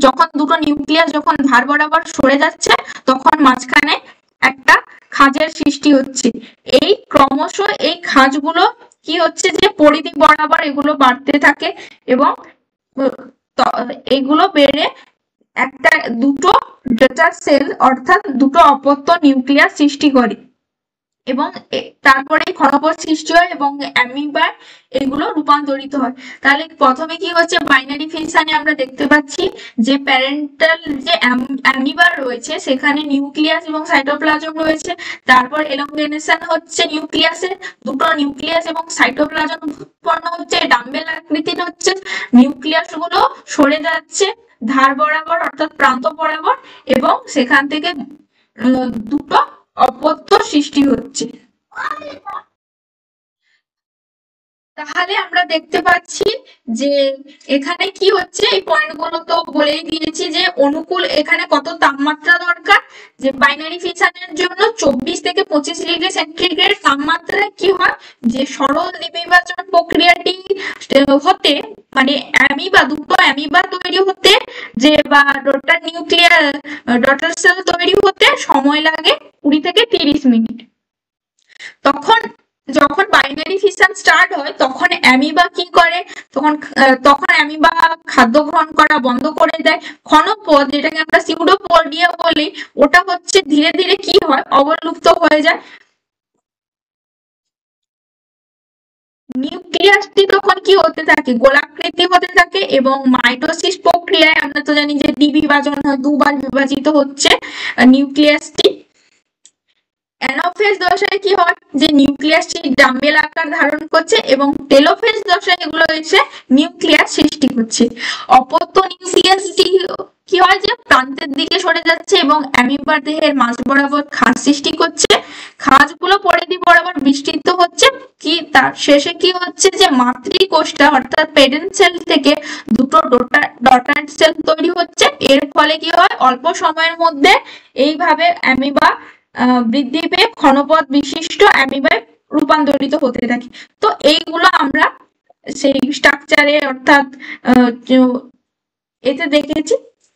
যখন দুটো নিউক্লিয়াস যখন ধার বরাবর সরে যাচ্ছে, তখন মাঝখানে একটা খাঁজের সৃষ্টি হচ্ছে। এই ক্রমশ এই খাঁজগুলো কি হচ্ছে যে পরিধি বরাবর এগুলো বাড়তে থাকে এবং এগুলো বেড়ে একটা দুটো ডটার সেল অর্থাৎ দুটো অপত্য নিউক্লিয়াস সৃষ্টি করে এবং তারপরে ক্ষণপথ সৃষ্টি হয় এবং অ্যামিবার এগুলো রূপান্তরিত হয়। তাহলে প্রথমে কি হচ্ছে, বাইনারি ফিশনে আমরা দেখতে পাচ্ছি যে প্যারেন্টাল যে অ্যামিবার রয়েছে সেখানে নিউক্লিয়াস এবং সাইটোপ্লাজম রয়েছে। তারপর এলংগেশন হচ্ছে নিউক্লিয়াসের, দুটো নিউক্লিয়াস এবং সাইটোপ্লাজম উৎপন্ন হচ্ছে, ডাম্বেল আকৃতির হচ্ছে, নিউক্লিয়াস গুলো সরে যাচ্ছে ধার বরাবর অর্থাৎ প্রান্ত বরাবর এবং সেখান থেকে দুটো অপত্য সৃষ্টি হচ্ছে। তাহলে আমরা দেখতে পাচ্ছি যে এখানে কি হচ্ছে, এই পয়েন্টগুলো তো বলেই দিয়েছি যে অনুকূল এখানে কত তাপমাত্রা দরকার, যে বাইনারি ফিশনের জন্য 24 থেকে 25 ডিগ্রি সেন্টিগ্রেড তাপমাত্রায় কি হয়, যে সরল দ্বিবিভাজন প্রক্রিয়াটি হতে মানে দুটো অ্যামিবা তৈরি হতে যে বা ডটার নিউক্লিয়ার ডটার সেল তৈরি হতে সময় লাগে 20 থেকে 30 মিনিট। যখন বাইনারি ফিশন স্টার্ট হয় তখন অ্যামিবা কি করে, তখন অ্যামিবা খাদ্য গ্রহণ করা বন্ধ করে দেয়। ক্ষণপথ যেটাকে আমরা সিউডোপোডিয়া বলি, ওটা হচ্ছে ধীরে ধীরে কি হয়, অবলুপ্ত হয়ে যায়। নিউক্লিয়াসটি তখন কি হতে থাকে, গোলাকৃতি হতে থাকে এবং মাইটোসিস প্রক্রিয়ায় আমরা তো জানি যে দ্বিবিভাজন হয়, দুবার বিভাজিত হচ্ছে নিউক্লিয়াসটি। অ্যানাফেজ দশায় কি হয়, যে নিউক্লিয়াসটি ডাম্বেল আকার ধারণ করছে এবং টেলোফেজ দশায় এগুলো হচ্ছে নিউক্লিয়াস সৃষ্টি করছে। অপত্য নিউক্লিয়াসটি কি হয়, যে প্রান্তের দিকে সরে যাচ্ছে এবং অ্যামিবার দেহের মাঝ বরাবর খাঁজ সৃষ্টি করছে, খাঁজগুলো পরিধি বরাবর বিস্তৃত হচ্ছে, কি তার শেষে কি হচ্ছে, যে মাতৃকোষটা অর্থাৎ প্যারেন্ট সেল থেকে দুটো ডটার সেল তৈরি হচ্ছে। এর ফলে কি হয়, অল্প সময়ের মধ্যে এইভাবে অ্যামিবা বৃদ্ধি পেয়ে ক্ষণপথ বিশিষ্ট অ্যামিবায় রূপান্তরিত হতে থাকে। তো এইগুলো আমরা সেই স্ট্রাকচারে অর্থাৎ এতে দেখেছি।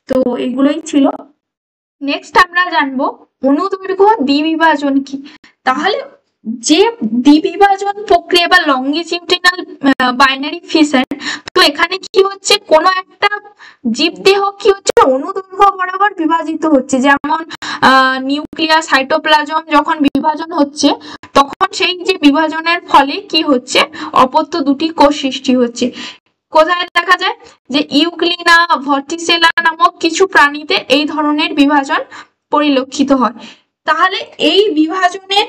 তো এগুলোই ছিল। নেক্সট আমরা জানবো অনুদৈর্ঘ্য দ্বিবিভাজন কি। তাহলে যে দ্বিবিভাজন প্রক্রিয়া বা লঙ্গিটিউডিনাল বাইনারি ফিশন, তো এখানে কি হচ্ছে, কোনো একটা জীবদেহ কি হচ্ছে অনুদৈর্ঘ্য বরাবর বিভাজিত হচ্ছে। যেমন নিউক্লিয়াস সাইটোপ্লাজম যখন বিভাজন হচ্ছে তখন সেই যে বিভাজনের ফলে কি হচ্ছে, অপত্য দুটি কোষ সৃষ্টি হচ্ছে। কোথায় দেখা যায়, যে ইউগ্লিনা ভর্টিসেলা নামক কিছু প্রাণীতে এই ধরনের বিভাজন পরিলক্ষিত হয়। তাহলে এই বিভাজনের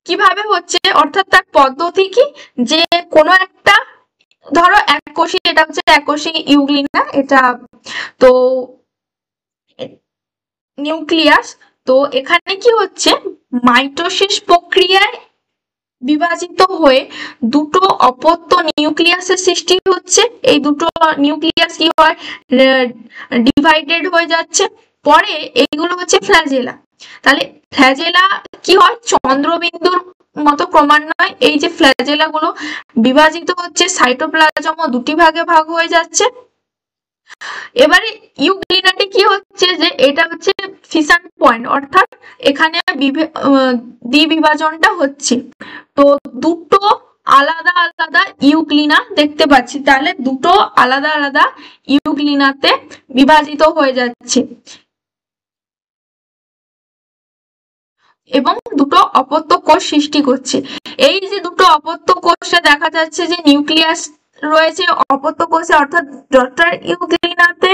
কিভাবে হচ্ছে, অর্থাৎ তার পদ্ধতি কি, যে কোনো একটা ধরো এককোষী, এটা হচ্ছে এককোষী ইউগ্লিনা, এটা তো নিউক্লিয়াস। তো এখানে কি হচ্ছে, মাইটোসিস প্রক্রিয়ায় বিভাজিত হয়ে দুটো অপত্য নিউক্লিয়াসের সৃষ্টি হচ্ছে। এই দুটো নিউক্লিয়াস কি হয়, ডিভাইডেড হয়ে যাচ্ছে। পরে এইগুলো হচ্ছে ফ্ল্যাজেলা। তাহলে ফ্ল্যাজেলা কি হয়, চন্দ্রবিন্দুর মতো ক্রমান্বয়ে এই যে ফ্ল্যাজেলা গুলো বিভাজিত হচ্ছে, সাইটোপ্লাজম দুটি ভাগে ভাগ হয়ে যাচ্ছে। এবারে ইউগ্লিনাতে কি হচ্ছে, যে এটা হচ্ছে ফিশন পয়েন্ট, অর্থাৎ এখানে দ্বিবিভাজনটা হচ্ছে। তো দুটো আলাদা আলাদা ইউগ্লিনা দেখতে পাচ্ছি, তাহলে দুটো আলাদা আলাদা ইউগ্লিনাতে বিভাজিত হয়ে যাচ্ছে এবং দুটো অপত্য কোষ সৃষ্টি করছে। এই যে দুটো অপত্য কোষে দেখা যাচ্ছে যে নিউক্লিয়াস রয়েছে অপত্য কোষে, অর্থাৎ ডটার ইউগ্লিনাতে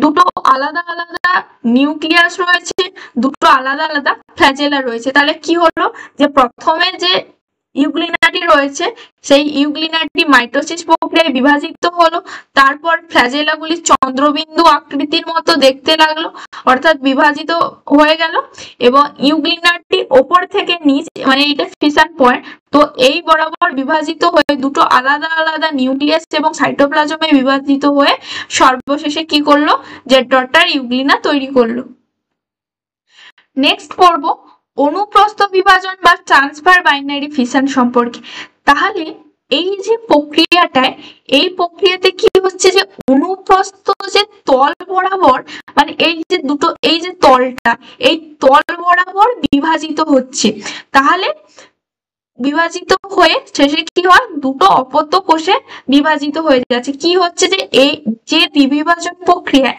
দুটো আলাদা আলাদা নিউক্লিয়াস রয়েছে, দুটো আলাদা আলাদা ফ্ল্যাজেলা রয়েছে। তাহলে কি হলো, যে প্রথমে যে ইউগ্লিনাটি রয়েছে, সেই ইউগ্লিনাটি মাইটোসিস প্রক্রিয়ায় বিভাজিত হলো, তারপর ফ্ল্যাজেলাগুলি চন্দ্রবিন্দু আকৃতির মতো দেখতে লাগলো, অর্থাৎ বিভাজিত হয়ে গেল, এবং ইউগ্লিনাটি ওপর থেকে নিচ, মানে এটা ফিশন পয়েন্ট, তো এই বরাবর বিভাজিত হয়ে দুটো আলাদা আলাদা নিউক্লিয়াস এবং সাইটোপ্লাজমে বিভাজিত হয়ে সর্বশেষে কি করলো, যে ডটার ইউগ্লিনা তৈরি করলো। নেক্সট পড়বো অনুপ্রস্থ বিভাজন বা ট্রান্সফার বাইনারি ফিশন সম্পর্কে। তাহলে এই যে প্রক্রিয়াটায়, এই প্রক্রিয়াতে কি হচ্ছে, যে অনুপ্রস্থ যে তল বরাবর, মানে এই যে দুটো, এই যে তলটা, এই তল বরাবর বিভাজিত হচ্ছে। তাহলে বিভাজিত হয়ে শেষে কি হয়, দুটো অপত্য কোষে বিভাজিত হয়ে যাচ্ছে। কি হচ্ছে, যে এই যে দ্বিবিভাজন প্রক্রিয়ায়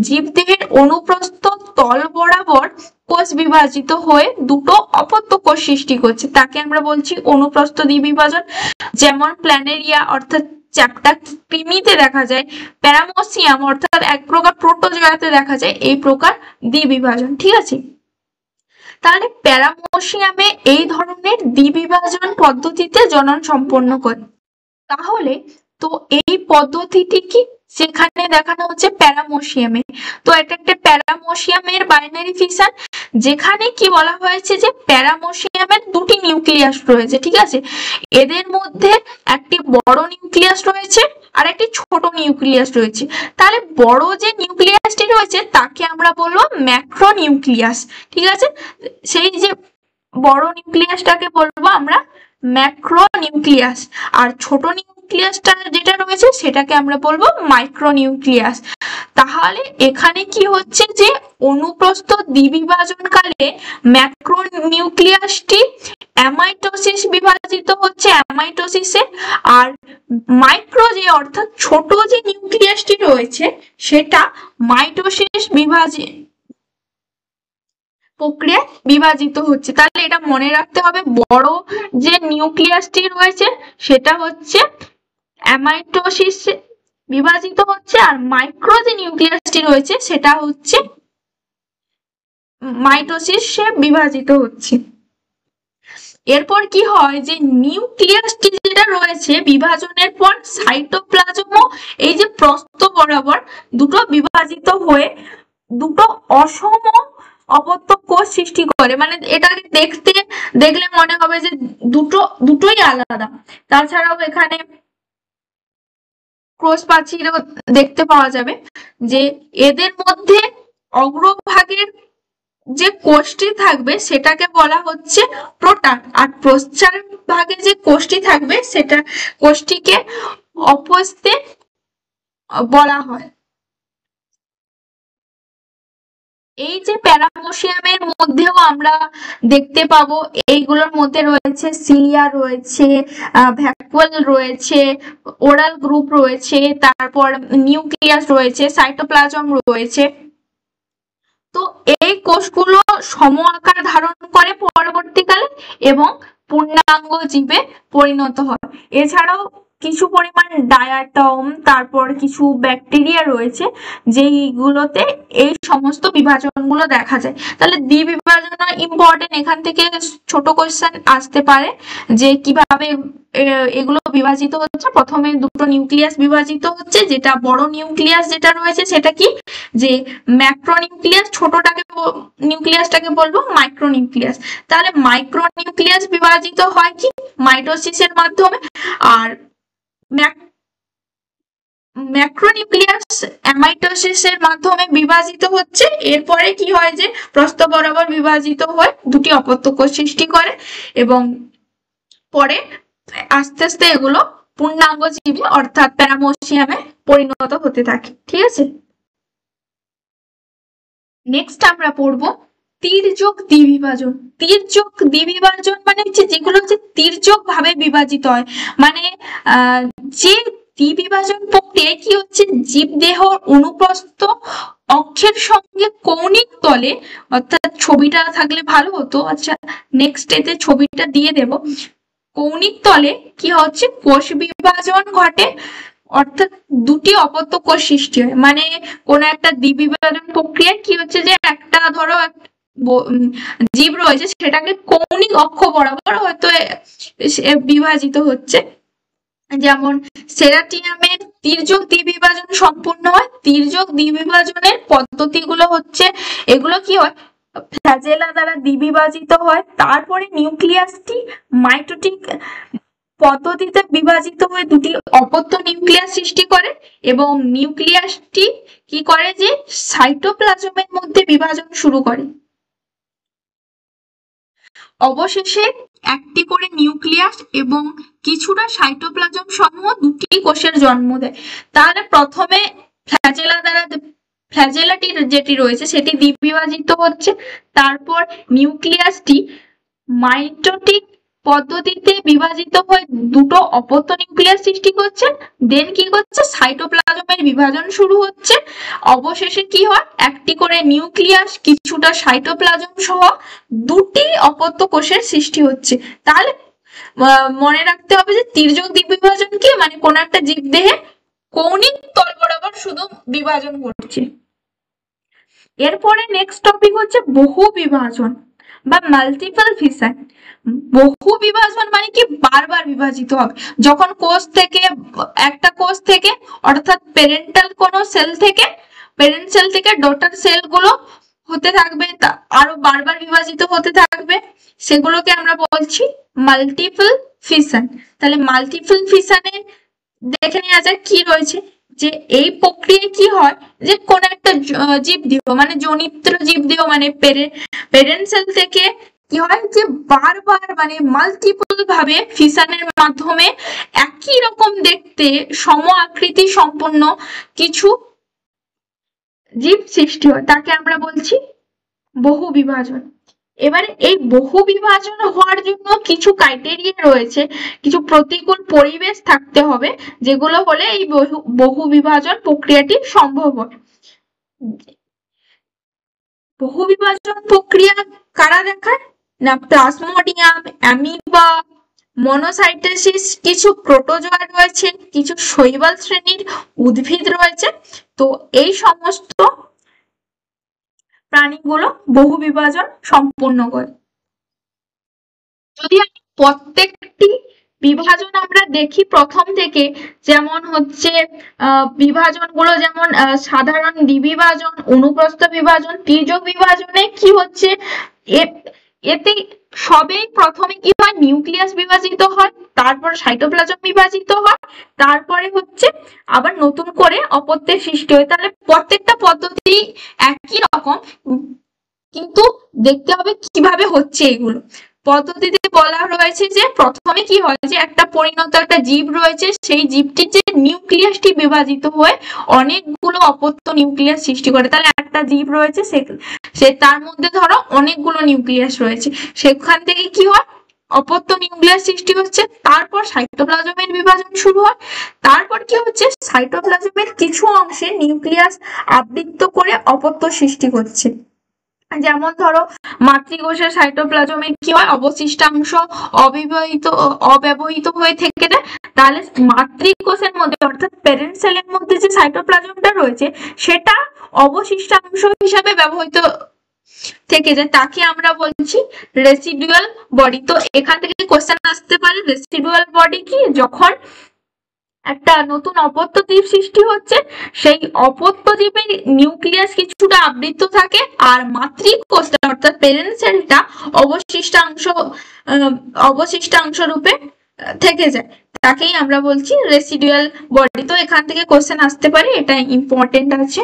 জীবদেহের অনুপ্রস্থ তল বরাবর কোষ বিভাজিত হয়ে দুটো অপত্য কোষ সৃষ্টি করছে, তাকে আমরা বলছি অনুপ্রস্থ দ্বিবিভাজন। যেমন প্ল্যানেরিয়া অর্থাৎ চ্যাপ্টা কৃমিতে দেখা যায়, প্যারামোসিয়াম অর্থাৎ এক প্রকার প্রোটোজোয়াতে দেখা যায় এই প্রকার দ্বিবিভাজন। ঠিক আছে, তাহলে প্যারামোসিয়ামে এই ধরনের দ্বিবিভাজন পদ্ধতিতে জনন সম্পন্ন করে। তাহলে তো এই পদ্ধতিটি কি সেখানে দেখানো হচ্ছে প্যারামোসিয়ামে। তো এটা একটা প্যারামোসিয়ামের বাইনারি ফিশন, যেখানে কি বলা হয়েছে, যে প্যারামোসিয়ামের দুটি নিউক্লিয়াস রয়েছে। ঠিক আছে, এদের মধ্যে একটি বড় নিউক্লিয়াস রয়েছে আর একটি ছোট নিউক্লিয়াস রয়েছে। তাহলে বড় যে নিউক্লিয়াসটি রয়েছে তাকে আমরা বলবো ম্যাক্রো নিউক্লিয়াস। ঠিক আছে, সেই যে বড় নিউক্লিয়াসটাকে বলবো আমরা ম্যাক্রো নিউক্লিয়াস, আর ছোট নিউক্লিয়াসটা যেটা রয়েছে সেটাকে আমরা বলবো মাইক্রো নিউক্লিয়াস। তাহলে এখানে কি হচ্ছে, যে অনুপ্রস্থ দ্বিবিভাজনকালে ম্যাক্রো নিউক্লিয়াসটি অ্যামাইটোসিস বিভাজিত হচ্ছে অ্যামাইটোসিসে, আর মাইক্রো যে অর্থাৎ ছোট যে নিউক্লিয়াসটি রয়েছে সেটা মাইটোসিস প্রক্রিয়া বিভাজিত হচ্ছে। তাহলে এটা মনে রাখতে হবে, বড় যে নিউক্লিয়াসটি রয়েছে সেটা হচ্ছে অ্যামাইটোসিস বিভাজিত হচ্ছে, আর মাইক্রো যে নিউক্লিয়াসটি রয়েছে সেটা হচ্ছে মাইটোসিসে বিভাজিত হচ্ছে। এরপর কি হয়, যে নিউক্লিয়াসটি যেটা রয়েছে বিভাজনের পর সাইটোপ্লাজম এই যে প্রস্থ বরাবর দুটো বিভাজিত হয়ে দুটো অসম অপত্য কোষ সৃষ্টি করে। মানে এটাকে দেখলে মনে হবে যে দুটোই আলাদা। তাছাড়াও এখানে ক্রস প্রাচীরও দেখতে পাওয়া যাবে, যে এদের মধ্যে অগ্রভাগের যে কোষটি থাকবে সেটাকে বলা হচ্ছে প্রোটান, আর প্রচ্ছদ ভাগে যে কোষটি থাকবে সেটা কোষটিকে অপস্থে বলা হয়। এই যে প্যারামোসিয়ামের মধ্যেও আমরা দেখতে পাবো, এইগুলোর মধ্যে রয়েছে সিলিয়া রয়েছে, ভ্যাকুয়াল রয়েছে, ওরাল গ্রুপ রয়েছে, তারপর নিউক্লিয়াস রয়েছে, সাইটোপ্লাজম রয়েছে। তো এই কোষগুলো সম আকার ধারণ করে পরবর্তীকালে এবং পূর্ণাঙ্গ জীবে পরিণত হয়। এছাড়াও কিছু পরিমাণ ডায়াটম, তারপর কিছু ব্যাকটেরিয়া রয়েছে যেইগুলোতে এই সমস্ত বিভাজনগুলো দেখা যায়। তাহলে দ্বিবিভাজন ইম্পর্টেন্ট, এখান থেকে ছোট কোশ্চেন আসতে পারে যে কিভাবে এগুলো বিভাজিত হচ্ছে। প্রথমে দুটো নিউক্লিয়াস বিভাজিত হচ্ছে, যেটা বড় নিউক্লিয়াস যেটা রয়েছে সেটা কি, যে ম্যাক্রো নিউক্লিয়াস, ছোটটাকে নিউক্লিয়াসটাকে বলবো মাইক্রো নিউক্লিয়াস। তাহলে মাইক্রো নিউক্লিয়াস বিভাজিত হয় কি মাইটোসিসের মাধ্যমে, আর ম্যাক্রোনিউক্লিয়াস অ্যামাইটোসিসের মাধ্যমে বিভাজিত হচ্ছে। এরপরে কি হয়, যে প্রস্থ বরাবর বিভাজিত হয়ে দুটি অপত্য কোষ সৃষ্টি করে এবং পরে আস্তে আস্তে এগুলো পূর্ণাঙ্গ জীবে অর্থাৎ প্যারামোসিয়ামে পরিণত হতে থাকে। ঠিক আছে, নেক্সট আমরা পড়বো তির্যক দ্বিবিভাজন। তির্যক দ্বিবিভাজন মানে হচ্ছে যেগুলো হচ্ছে তির্যক ভাবে বিভাজিত হয়, মানে যে দ্বিবিভাজন প্রক্রিয়ায় কি হচ্ছে, জীবদেহ অনুপ্রস্থ অক্ষের সঙ্গে কৌণিক তলে, অর্থাৎ ছবিটা থাকলে ভালো হতো, আচ্ছা নেক্সট এতে ছবিটা দিয়ে দেব। কৌণিক তলে কি হচ্ছে, কোষ বিভাজন ঘটে, অর্থাৎ দুটি অপত্য কোষ সৃষ্টি হয়। মানে কোন একটা দ্বিবিভাজন প্রক্রিয়া কি হচ্ছে, যে একটা ধরো জীব রয়েছে সেটাকে কৌণিক অক্ষ বরাবর হয়তো বিভাজিত হচ্ছে। যেমন সেরাটিয়ামের তির্যক দ্বিবিভাজন সম্পূর্ণ হয়। তির্যক দ্বিবিভাজনের পদ্ধতিগুলো হচ্ছে, এগুলো কি হয়, ফ্ল্যাজেলা দ্বারা দ্বিবিভাজিত হয়। তারপরে নিউক্লিয়াসটি মাইটোটিক পদ্ধতিতে বিভাজিত হয়ে দুটি অপত্য নিউক্লিয়াস সৃষ্টি করে এবং নিউক্লিয়াসটি কি করে যে সাইটোপ্লাজমের মধ্যে বিভাজন শুরু করে। অবশেষে একটি করে নিউক্লিয়াস এবং কিছুটা সাইটোপ্লাজম সমূহ দুটি কোষের জন্ম দেয়। তাহলে প্রথমে ফ্ল্যাজেলা দ্বারা ফ্ল্যাজেলাটি যেটি রয়েছে সেটি দ্বিবিভাজিত হচ্ছে, তারপর নিউক্লিয়াসটি মাইটোটিক পদ্ধতিতে বিভাজিত হয়ে দুটো অপত্য নিউক্লিয়াস সৃষ্টি করছে, দেন কি করছে সাইটোপ্লাজমের বিভাজন শুরু হচ্ছে। অবশেষে কি হয়, একটি করে নিউক্লিয়াস কিছুটা সাইটোপ্লাজম সহ দুটি অপত্য কোষের সৃষ্টি হচ্ছে। তাহলে মনে রাখতে হবে যে তির্যক দ্বিবিভাজন কি, মানে কোন একটা জীবদেহে কৌণিক তল বরাবর শুধু বিভাজন ঘটছে। এরপরে নেক্সট টপিক হচ্ছে বহু বিভাজন বা মাল্টিপল ফিশন। বহু বিভাজন মানে কি বারবার বিভাজিত হবে। যখন কোষ থেকে একটা কোষ থেকে অর্থাৎ প্যারেন্টাল কোন সেল থেকে, প্যারেন্ট সেল থেকে ডটার সেল গুলো হতে থাকবে, আরো বারবার বিভাজিত হতে থাকবে, সেগুলোকে আমরা বলছি মাল্টিপল ফিশন। তাহলে মাল্টিপল ফিশনে দেখে নেওয়া যায় কি রয়েছে, যে এই প্রক্রিয়ায় কি হয় যে কোন একটা জীবদেহ মানে জনিত্র জীবদেহ মানে প্যারেন্ট সেল থেকে কি হয় যে বারবার মানে মাল্টিপল ভাবে ফিশনের মাধ্যমে একই রকম দেখতে সম আকৃতি সম্পন্ন কিছু জীব সৃষ্টি হয়, তাকে আমরা বলছি বহু বিভাজন। এবারে এই বহু বিভাজন হওয়ার জন্য কিছু ক্রাইটেরিয়া রয়েছে, কিছু প্রতিকূল পরিবেশ থাকতে হবে, যেগুলো হলে এই বহু বিভাজন প্রক্রিয়াটি সম্ভব হয়। বহু বিভাজন প্রক্রিয়া কারা দেখায় না, প্লাজমোডিয়াম, অ্যামিবা, মনোসাইটোসিস, কিছু প্রোটোজোয়া রয়েছে, কিছু শৈবাল শ্রেণীর উদ্ভিদ রয়েছে। তো এই সমস্ত প্রাণীগুলো বহু বিভাজন সম্পূর্ণ করে। যদি প্রত্যেকটি বিভাজন আমরা দেখি প্রথম থেকে, যেমন হচ্ছে বিভাজনগুলো যেমন সাধারণ দ্বিবিভাজন, অনুপ্রস্থ বিভাজন, তির্যক বিভাজনে কি হচ্ছে, এতে সবেই প্রথমে কি হয় নিউক্লিয়াস বিভাজিত হয়, তারপর সাইটোপ্লাজম বিভাজিত হয়, তারপরে হচ্ছে আবার নতুন করে অপত্যের সৃষ্টি হয়। তাহলে প্রত্যেকটা পদ্ধতি একই রকম, কিন্তু দেখতে হবে কিভাবে হচ্ছে এগুলো। পদ্ধতিতে বলা রয়েছে যে প্রথমে কি হয় যে একটা পরিণত একটা জীব রয়েছে, সেই জীবটির যে নিউক্লিয়াসটি বিভাজিত হয়ে অনেকগুলো অপত্য নিউক্লিয়াস সৃষ্টি করে। তাহলে একটা জীব রয়েছে, সে তার মধ্যে ধরো অনেকগুলো নিউক্লিয়াস রয়েছে, সেখান থেকে কি হয় অপত্য নিউক্লিয়াস সৃষ্টি হচ্ছে, তারপর সাইটোপ্লাজমের বিভাজন শুরু হয়, তারপর কি হচ্ছে সাইটোপ্লাজমের কিছু অংশে নিউক্লিয়াস আবৃত করে অপত্য সৃষ্টি হচ্ছে। যেমন ধরো মাতৃকোষের সাইটোপ্লাজমে কি হয় অবশিষ্টাংশ অব্যবহৃত হয়ে থেকে যায়, তাহলে মাতৃকোষের মধ্যে অর্থাৎ প্যারেন্ট সেলের মধ্যে যে সাইটোপ্লাজমটা রয়েছে সেটা অবশিষ্টাংশ হিসাবে ব্যবহৃত থেকে যায়, তাকে আমরা বলছি রেসিডুয়াল বডি। তো এখান থেকে কোশ্চেন আসতে পারে রেসিডুয়াল বডি কি, যখন একটা নতুন অপত্য দ্বীপ সৃষ্টি হচ্ছে, সেই অপত্য দ্বীপের নিউক্লিয়াস কিছুটা আবৃত থাকে আর মাতৃকোষটা অর্থাৎ প্যারেন্ট সেলটা অবশিষ্টাংশ রূপে থেকে যায়, তাকেই আমরা বলছি রেসিডুয়াল বডি। তো এখান থেকে কোশ্চেন আসতে পারে, এটা ইম্পর্টেন্ট আছে।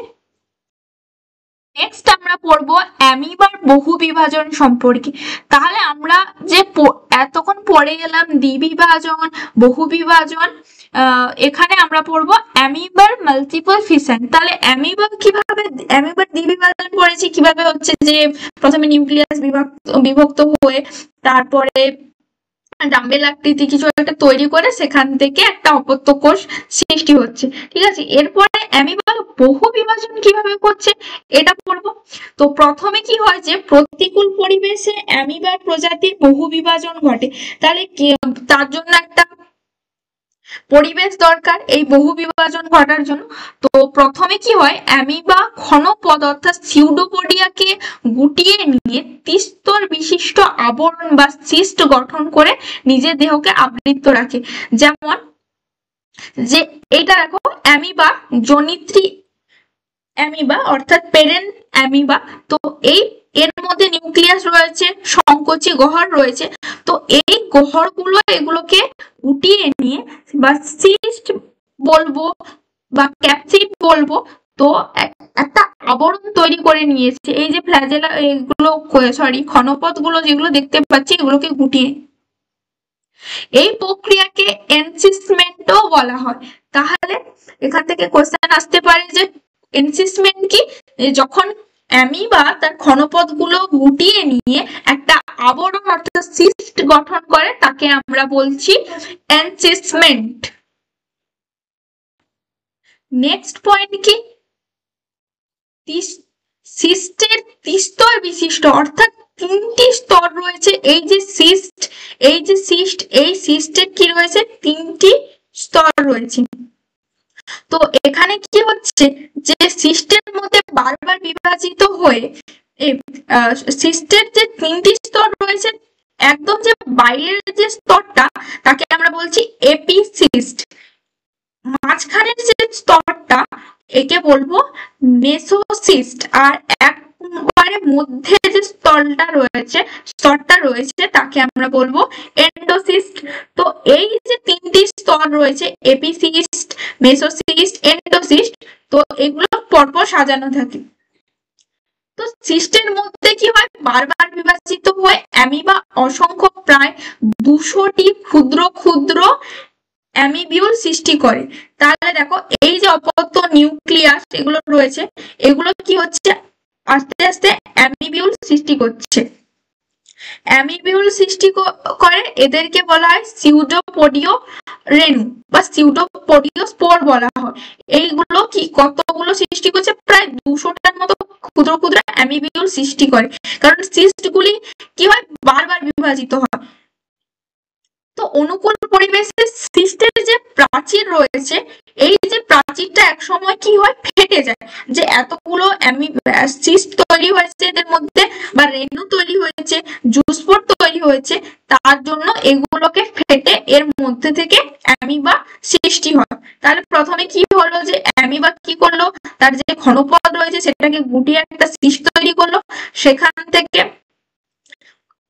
নেক্সট আমরা পড়বো অ্যামিবার বহু বিভাজন সম্পর্কে। তাহলে আমরা যে এতক্ষণ পড়ে গেলাম দ্বিবিভাজন, বহু বিভাজন, এখানে আমরা পড়বো অ্যামিবার মাল্টিপল ফিশন। তাহলে অ্যামিবার দ্বিবিভাজন পড়েছি কিভাবে হচ্ছে, যে প্রথমে নিউক্লিয়াস বিভক্ত হয়ে তারপরে ডাম্বেল আকৃতি কিছু একটা তৈরি করে সেখান থেকে একটা অপত্য কোষ সৃষ্টি হচ্ছে, ঠিক আছে। এরপরে অ্যামিবার বহু বিভাজন কিভাবে করছে এটা পড়বো। তো প্রথমে কি হয় যে প্রতিকূল পরিবেশে অ্যামিবার প্রজাতির বহু বিভাজন ঘটে। তাহলে তার জন্য একটা পরিবেশ দরকার এই বহু বিভাজন ঘটার জন্য। তো প্রথমে কি হয়, অ্যামিবা ঘনপদ অর্থাৎ সিউডোপোডিয়াকে গুটিয়ে নিয়ে ত্রিস্তর বিশিষ্ট আবরণ বা সিস্ট গঠন করে নিজের দেহকে আবৃত রাখে। যেমন যে এটা দেখো অ্যামিবা জনিত্রী অ্যামিবা অর্থাৎ পেরেন্ট অ্যামিবা। তো এই এর মধ্যে নিউক্লিয়াস রয়েছে, সংকোচী গহ্বর রয়েছে। তো এই গহ্বরগুলো এগুলোকে গুটিয়ে নিয়ে বা সিস্ট বলবো বা ক্যাপসিড বলবো, তো একটা আবরণ তৈরি করে নিয়েছে। এই যে ফ্ল্যাজেলা এগুলো সরি ক্ষণপথ গুলো যেগুলো দেখতে পাচ্ছি এগুলোকে গুটিয়ে, এই প্রক্রিয়াকে এনসিসমেন্টও বলা হয়। তাহলে এখান থেকে কোশ্চেন আসতে পারে যে এনসিসমেন্ট কি, যখন অ্যামিবা তার ক্ষণপথ গুলো গুটিয়ে নিয়ে একটা আবরণ অর্থাৎ সিস্ট গঠন করে তাকে আমরা বলছি এনসিসমেন্ট। নেক্সট পয়েন্ট কি, সিস্টের ত্রিস্তর বিশিষ্ট অর্থাৎ তিনটি স্তর রয়েছে। এই যে সিস্ট এই সিস্টের কি রয়েছে, তিনটি স্তর রয়েছে। তো এখানে কি হচ্ছে যে সিস্টের মধ্যে বারবার বিভাজিত হয়ে সিস্টের যে তিনটি স্তর রয়েছে, একদম যে বাইরের যে স্তরটা তাকে আমরা বলছি এপিসিস্ট, মাঝখানের যে স্তরটা একে বলবো মেসোসিস্ট, আর একবারে মধ্যে যে স্তরটা রয়েছে তাকে আমরা বলবো এন্ডোসিস্ট। তো এই যে তিনটি স্তর রয়েছে এপিসিস্ট, মেসোসিস্ট, এন্ডোসিস্ট, তো এগুলো পরপর সাজানো থাকে। তো সিস্টের মধ্যে কি হয়, বারবার বিভাজিত হয়ে অ্যামিবা অসংখ্য প্রায় 200টি ক্ষুদ্র ক্ষুদ্র অ্যামিবিউল সৃষ্টি করে। তাহলে দেখো এই যে অপত্য নিউক্লিয়াস এগুলো রয়েছে, এগুলো কি হচ্ছে আস্তে আস্তে অ্যামিবিউল সৃষ্টি করছে। অ্যামিবিউল সৃষ্টি করে এদেরকে বলা হয় সিউডোপোডিও রেণু বা সিউডোপোডিও স্পোর বলা হয়। এইগুলো কি কতগুলো সৃষ্টি করছে, প্রায় 200টার মতো ক্ষুদ্র ক্ষুদ্র অ্যামিবিউল সৃষ্টি করে, কারণ সিস্টগুলি কি হয় বারবার বিভাজিত হয়। তো অনুকূল পরিবেশে সিস্টের যে প্রাচীর রয়েছে, এই যে প্রাচীরটা একসময় কি হয় ফেটে যায়, যে এতগুলো সিস্ট তৈরি হয়েছে এদের মধ্যে বা রেণু তৈরি হয়েছে, জুস্পোর তৈরি হয়েছে, তার জন্য এগুলোকে ফেটে এর মধ্যে থেকে অ্যামিবা সৃষ্টি হয়। তাহলে প্রথমে কি হলো যে অ্যামিবা কি করলো, তার যে ক্ষণপথ রয়েছে সেটাকে গুটিয়ে একটা সিস্ট তৈরি করলো, সেখান থেকে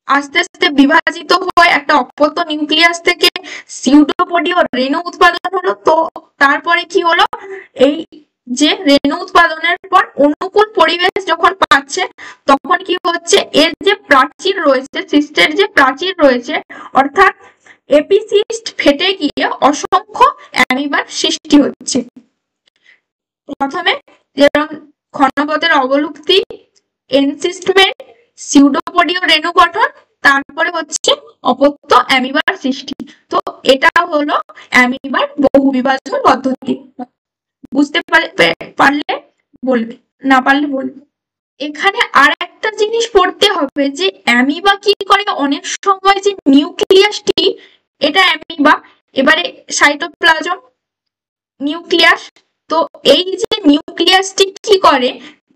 আস্তে আস্তে বিভাজিত হয়ে একটা অপত্য নিউক্লিয়াস থেকে সিউডোপোডিও রেণু উৎপাদন হলো। তো তারপরে কি হলো, এই যে রেণু উৎপাদনের পর অনুকূল পরিবেশ যখন পাচ্ছে তখন কি হচ্ছে, এর যে প্রাচীর রয়েছে সিস্টের যে প্রাচীর রয়েছে অর্থাৎ এপিসিস্ট ফেটে গিয়ে অসংখ্য অ্যামিবার সৃষ্টি হচ্ছে। প্রথমে যেরকম ক্ষণপথের অবলুপ্তি, এনসিস্টমেন্ট, সিউডোপোডিও রেণু গঠন, তারপরে হচ্ছে অপত্য অ্যামিবার সৃষ্টি। তো এটা হলো অ্যামিবার বহু বিভাজন পদ্ধতি। বুঝতে পারলে বলবে, না পারলে বলবে। এখানে আর একটা জিনিস পড়তে হবে যে অ্যামিবা কি করে, অনেক সময় যে নিউক্লিয়াসটি এটা অ্যামিবা, এবারে সাইটোপ্লাজম নিউক্লিয়াস, তো এই যে নিউক্লিয়াসটি কি করে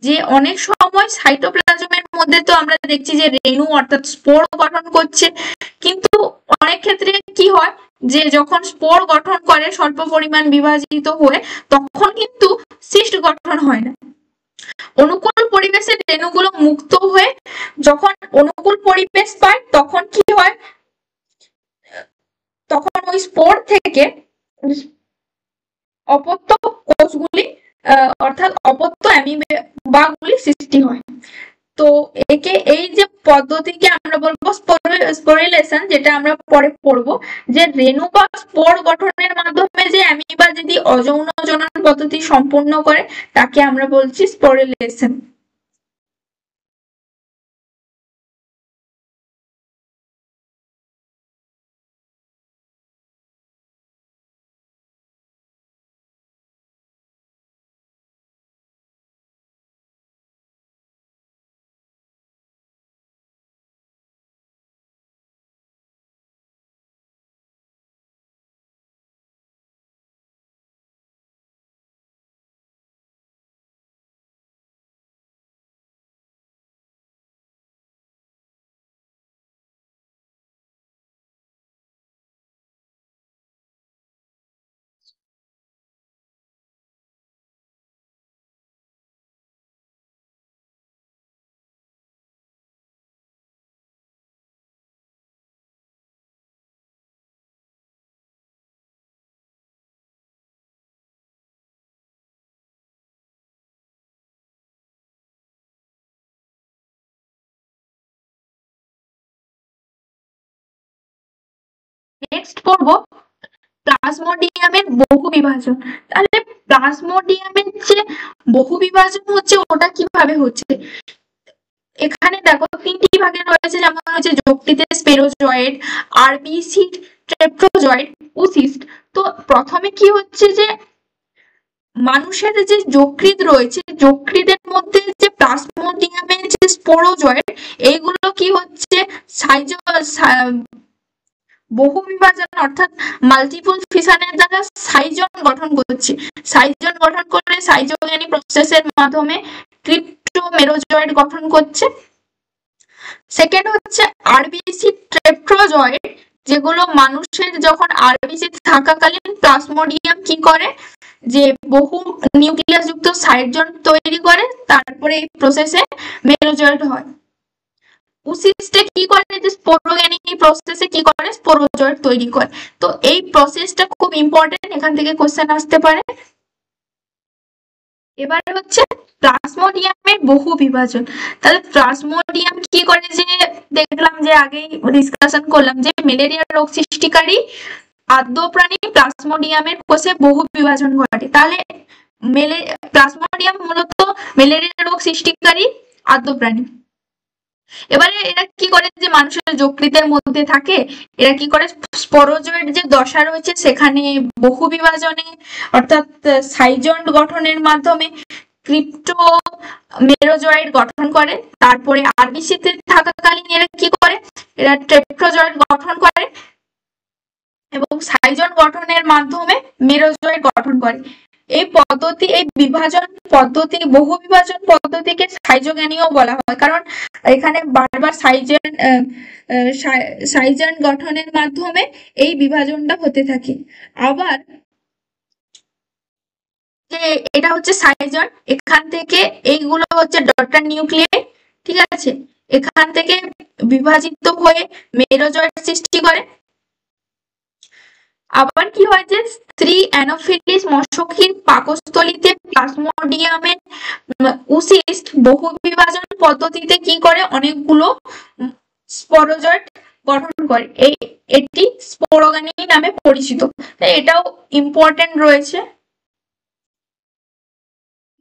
যে অনেক সময় সাইটোপ্লাজমের মধ্যে তো আমরা দেখছি যে রেণু অর্থাৎ স্পোর গঠন করছে, কিন্তু অনেক ক্ষেত্রে কি হয় যে যখন স্পোর গঠন করে স্বল্প পরিমাণ বিভাজিত হয়ে তখন কিন্তু সিস্ট গঠন হয় না। অনুকূল পরিবেশে রেণুগুলো মুক্ত হয়ে যখন অনুকূল পরিবেশ পায় তখন কি হয়, তখন ওই স্পোর থেকে অপত্য কোষগুলি অর্থাৎ অপত্য অ্যামিবাগুলি সৃষ্টি হয়। তো একে এই যে পদ্ধতিকে আমরা বলবো স্পোরিলেশন, যেটা আমরা পরে পড়বো, যে রেণু বা স্পোর গঠনের মাধ্যমে যে অ্যামিবা যদি অযৌন জনন পদ্ধতি সম্পূর্ণ করে তাকে আমরা বলছি স্পোরিলেশন। নেক্সট পড়বো প্লাজমোডিয়ামের বহু বিভাজন। তাহলে প্লাজমোডিয়ামের যে বহু বিভাজন হচ্ছে ওটা কিভাবে হচ্ছে, এখানে দেখো তিনটি ভাগে রয়েছে, যেমন হচ্ছে যকৃতে স্পেরোজয়েড, আরবিসি ট্রেপ্টোজয়েড, উসিস্ট। তো প্রথমে কি হচ্ছে যে মানুষের যে যকৃৎ রয়েছে, যকৃতের মধ্যে যে প্লাজমোডিয়ামের যে স্পোরোজয়েড, এইগুলো কি হচ্ছে বহু বিভাজন অর্থাৎ মাল্টিপল ফিশনের দ্বারা সাইজন গঠন করছে। সাইজন গঠন করে সাইজোগেনি প্রসেসের মাধ্যমে ক্রিপ্টোমেরোজয়েড গঠন করছে। সেকেন্ড হচ্ছে আরবিসি ট্রেপ্টোজয়েড, যেগুলো মানুষের যখন আরবিসি থাকাকালীন প্লাজমোডিয়াম কি করে যে বহু নিউক্লিয়াস যুক্ত সাইজন তৈরি করে, তারপরে এই প্রসেসে মেরোজয়েড হয়। উসিস্টে কি করে যে স্পোরোগেনিক প্রসেসে কি করে স্পোরোজয়েড তৈরি করে। তো এই প্রসেসটা খুব ইম্পর্টেন্ট, এখান থেকে কোশ্চেন আসতে পারে। এবারে হচ্ছে প্লাজমোডিয়ামের বহু বিভাজন। তাহলে প্লাজমোডিয়াম কি করে, যে দেখলাম যে আগেই ডিসকাশন করলাম যে ম্যালেরিয়া রোগ সৃষ্টিকারী আদ্য প্রাণী প্লাজমোডিয়ামের কোষে বহু বিভাজন ঘটে। তাহলে প্লাজমোডিয়াম মূলত ম্যালেরিয়া রোগ সৃষ্টিকারী আদ্য প্রাণী। এবারে এরা কি করে যে মানুষের যকৃতের মধ্যে থাকে, এরা কি করে স্পোরোজয়েড যে দশা রয়েছে সেখানে বহু বিভাজনে অর্থাৎ সাইজন গঠনের মাধ্যমে ক্রিপ্টোমেরোজয়েড গঠন করে। তারপরে আরবিসিতে থাকাকালীন এরা কি করে, এরা ট্রেপ্টোজয়েড গঠন করে এবং সাইজন গঠনের মাধ্যমে মেরোজয়েড গঠন করে। এই পদ্ধতি, এই বিভাজন পদ্ধতি, বহু বিভাজন পদ্ধতিকে সাইজোগেনিও বলা হয়, কারণ এখানে বারবার সাইজন গঠনের মাধ্যমে এই বিভাজনটা হতে থাকে। আবার যে এটা হচ্ছে সাইজন, এখান থেকে এইগুলো হচ্ছে ডটার নিউক্লিয়াই, ঠিক আছে, এখান থেকে বিভাজিত হয়ে মেরোজয়েড সৃষ্টি করে। আবার কি হয় যে স্ত্রী অ্যানোফিলিস মশকির পাকস্থলীতে প্লাজমোডিয়ামের উসিস্ট বহু বিভাজন পদ্ধতিতে কি করে অনেকগুলো স্পোরোজয়েড গঠন করে, এটি স্পোরোগানি নামে পরিচিত। এটাও ইম্পর্টেন্ট রয়েছে।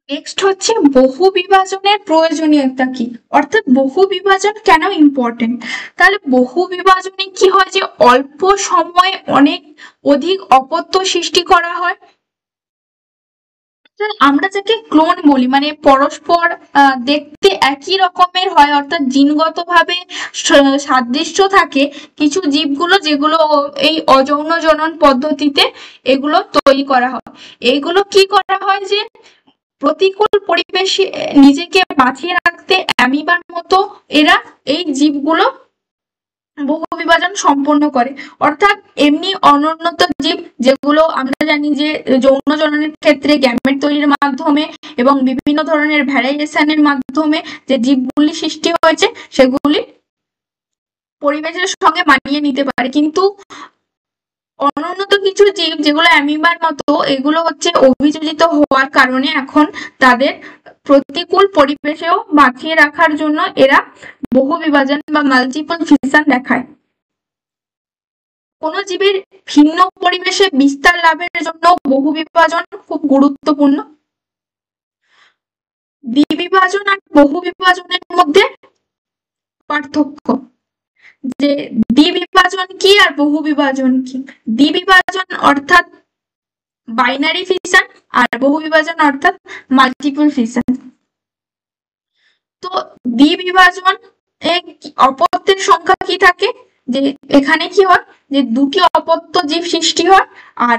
নেক্সট হচ্ছে বহু বিভাজনের প্রয়োজনীয়তা কি, অর্থাৎ বহু বিভাজন কেন ইম্পর্টেন্ট। তাহলে বহু বিভাজনে কি হয় যে অল্প সময়ে অনেক অধিক অপত্য সৃষ্টি করা হয়। আমরা যাকে ক্লোন বলি, মানে পরস্পর দেখতে একই রকমের হয়, অর্থাৎ জিনগতভাবে সাদৃশ্য থাকে কিছু জীবগুলো, যেগুলো এই অযৌন জনন পদ্ধতিতে এগুলো তৈরি করা হয়। এগুলো কি করা হয় যে প্রতিকূল পরিবেশে নিজেকে বাঁচিয়ে রাখতে অ্যামিবার মতো এরা এই জীবগুলো বহু বিভাজন সম্পন্ন করে। অর্থাৎ এমনি অনুন্নত জীব, যেগুলো আমরা জানি যে যৌন জননের ক্ষেত্রে গ্যামেট তৈরির মাধ্যমে এবং বিভিন্ন ধরনের ভ্যারিয়েশনের মাধ্যমে যে জীবগুলি সৃষ্টি হয়েছে সেগুলি পরিবেশের সঙ্গে মানিয়ে নিতে পারে, কিন্তু অনুন্নত কিছু জীব যেগুলো অ্যামিবার মতো, এগুলো হচ্ছে অভিযোজিত হওয়ার কারণে এখন তাদের প্রতিকূল পরিবেশেও বাঁচিয়ে রাখার জন্য এরা বহু বিভাজন বা মাল্টিপল ফিশন দেখায়। কোন জীবের ভিন্ন পরিবেশে বিস্তার লাভের জন্য বহু বিভাজন খুব গুরুত্বপূর্ণ। দ্বিবিভাজন আর বহু বিভাজনের মধ্যে পার্থক্য, যে দ্বিবিভাজন কি আর বহু বিভাজন কি। দ্বিবিভাজন অর্থাৎ বাইনারি ফিশন আর বহু বিভাজন অর্থাৎ মাল্টিপল ফিশন। তো দ্বিবিভাজন অপত্যের সংখ্যা কি থাকে, যে এখানে কি হয় যে দুটি অপত্য জীব সৃষ্টি হয়, আর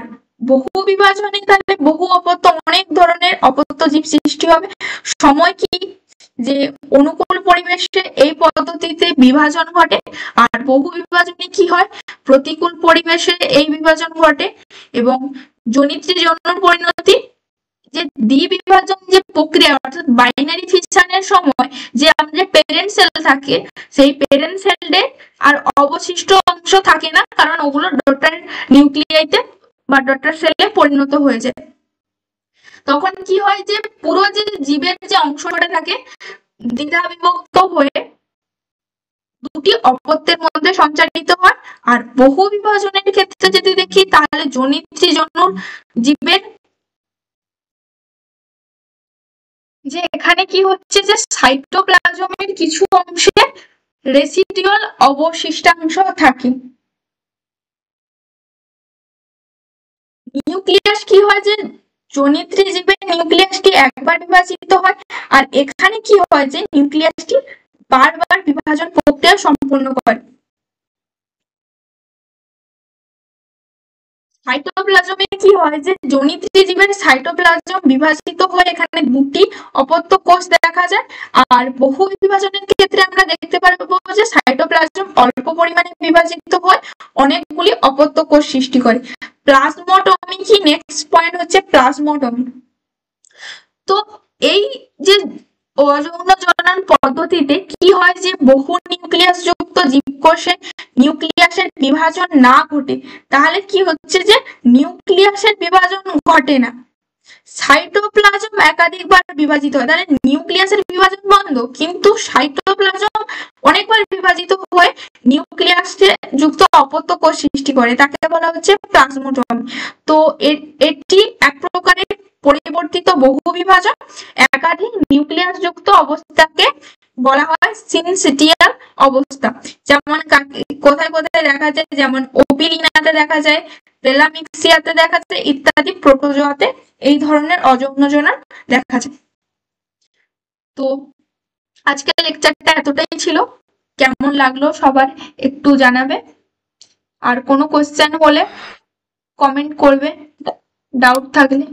বহু বিভাজনে তাহলে বহু অপত্য, অনেক ধরনের অপত্য জীব সৃষ্টি হবে। সময় কি, যে অনুকূল পরিবেশে এই পদ্ধতিতে বিভাজন ঘটে, আর বহু বিভাজনে কি হয় প্রতিকূল পরিবেশে এই বিভাজন ঘটে। এবং জনিত্রী যৌন পরিণতি, যে দ্বিবিভাজন যে প্রক্রিয়া অর্থাৎ বাইনারি ফিশনের সময় যে আমাদের প্যারেন্ট সেল থাকে, সেই প্যারেন্ট সেলে আর অবশিষ্ট অংশ থাকে না, কারণ ওগুলো ডটার নিউক্লিয়াইতে বা ডটার সেলে পরিণত হয়ে যায়। তখন কি হয় যে পুরো যে জীবের যে অংশটা থাকে দ্বিধা বিভক্ত হয়ে দুটি অপত্যের মধ্যে সঞ্চারিত হয়। আর বহু বিভাজনের ক্ষেত্রে যদি দেখি তাহলে জনিত্রী জনন জীবের যে এখানে কি হচ্ছে যে সাইটোপ্লাজমের কিছু অংশে রেসিডিউয়াল অবশিষ্টাংশ থাকে। নিউক্লিয়াস কি হয় যে জনিত্রী জীবের নিউক্লিয়াসটি একবার বিভাজিত হয়, আর এখানে কি হয় যে নিউক্লিয়াসটি বারবার বিভাজন প্রক্রিয়া সম্পূর্ণ করে। সাইটোপ্লাজমে কি হয় যে জনিত্রী জীবের সাইটোপ্লাজম বিভাজিত হয়ে এখানে দুটি অপত্য কোষ দেখা যায়, আর বহু বিভাজনের ক্ষেত্রে আমরা দেখতে পারবো যে সাইটোপ্লাজম অল্প পরিমাণে বিভাজিত হয়, অনেকগুলি অপত্য কোষ সৃষ্টি করে। প্লাজমোটমি কি, নেক্সট পয়েন্ট হচ্ছে প্লাজমোটমি। তো এই যে অযৌন জনন পদ্ধতিতে কি হয় যে বহু নিউক্লিয়াস যুক্ত জীবকোষে নিউক্লিয়াসের বিভাজন না ঘটে, তাহলে কি হচ্ছে যে নিউক্লিয়াসের বিভাজন ঘটে না, সাইটোপ্লাজম একাধিকবার বিভাজিত হয়। তাহলে নিউক্লিয়াসের বিভাজন বন্ধ, কিন্তু সাইটোপ্লাজম অনেকবার বিভাজিত হয়ে নিউক্লিয়াসে যুক্ত অপত্য কোষ সৃষ্টি করে, তাকে বলা হচ্ছে প্লাজমোটমি। তো এটি এক প্রকারের পরিবর্তিত বহু বিভাজন। একাধিক নিউক্লিয়াস যুক্ত অবস্থাকে বলা হয় সিনসিটিয়াল অবস্থা। যেমন কোথায় কোথায় দেখা যায়, যেমন ওপিলিনাতে দেখা যায়, পেলামিক্সিয়াতে দেখা যায় ইত্যাদি, প্রোটোজোয়াতে এই ধরনের অযৌন জনন দেখা যায়। তো আজকের লেকচারটা এতটাই ছিল, কেমন লাগলো সবার একটু জানাবে, আর কোনো কোশ্চেন হলে কমেন্ট করবে, ডাউট থাকলে।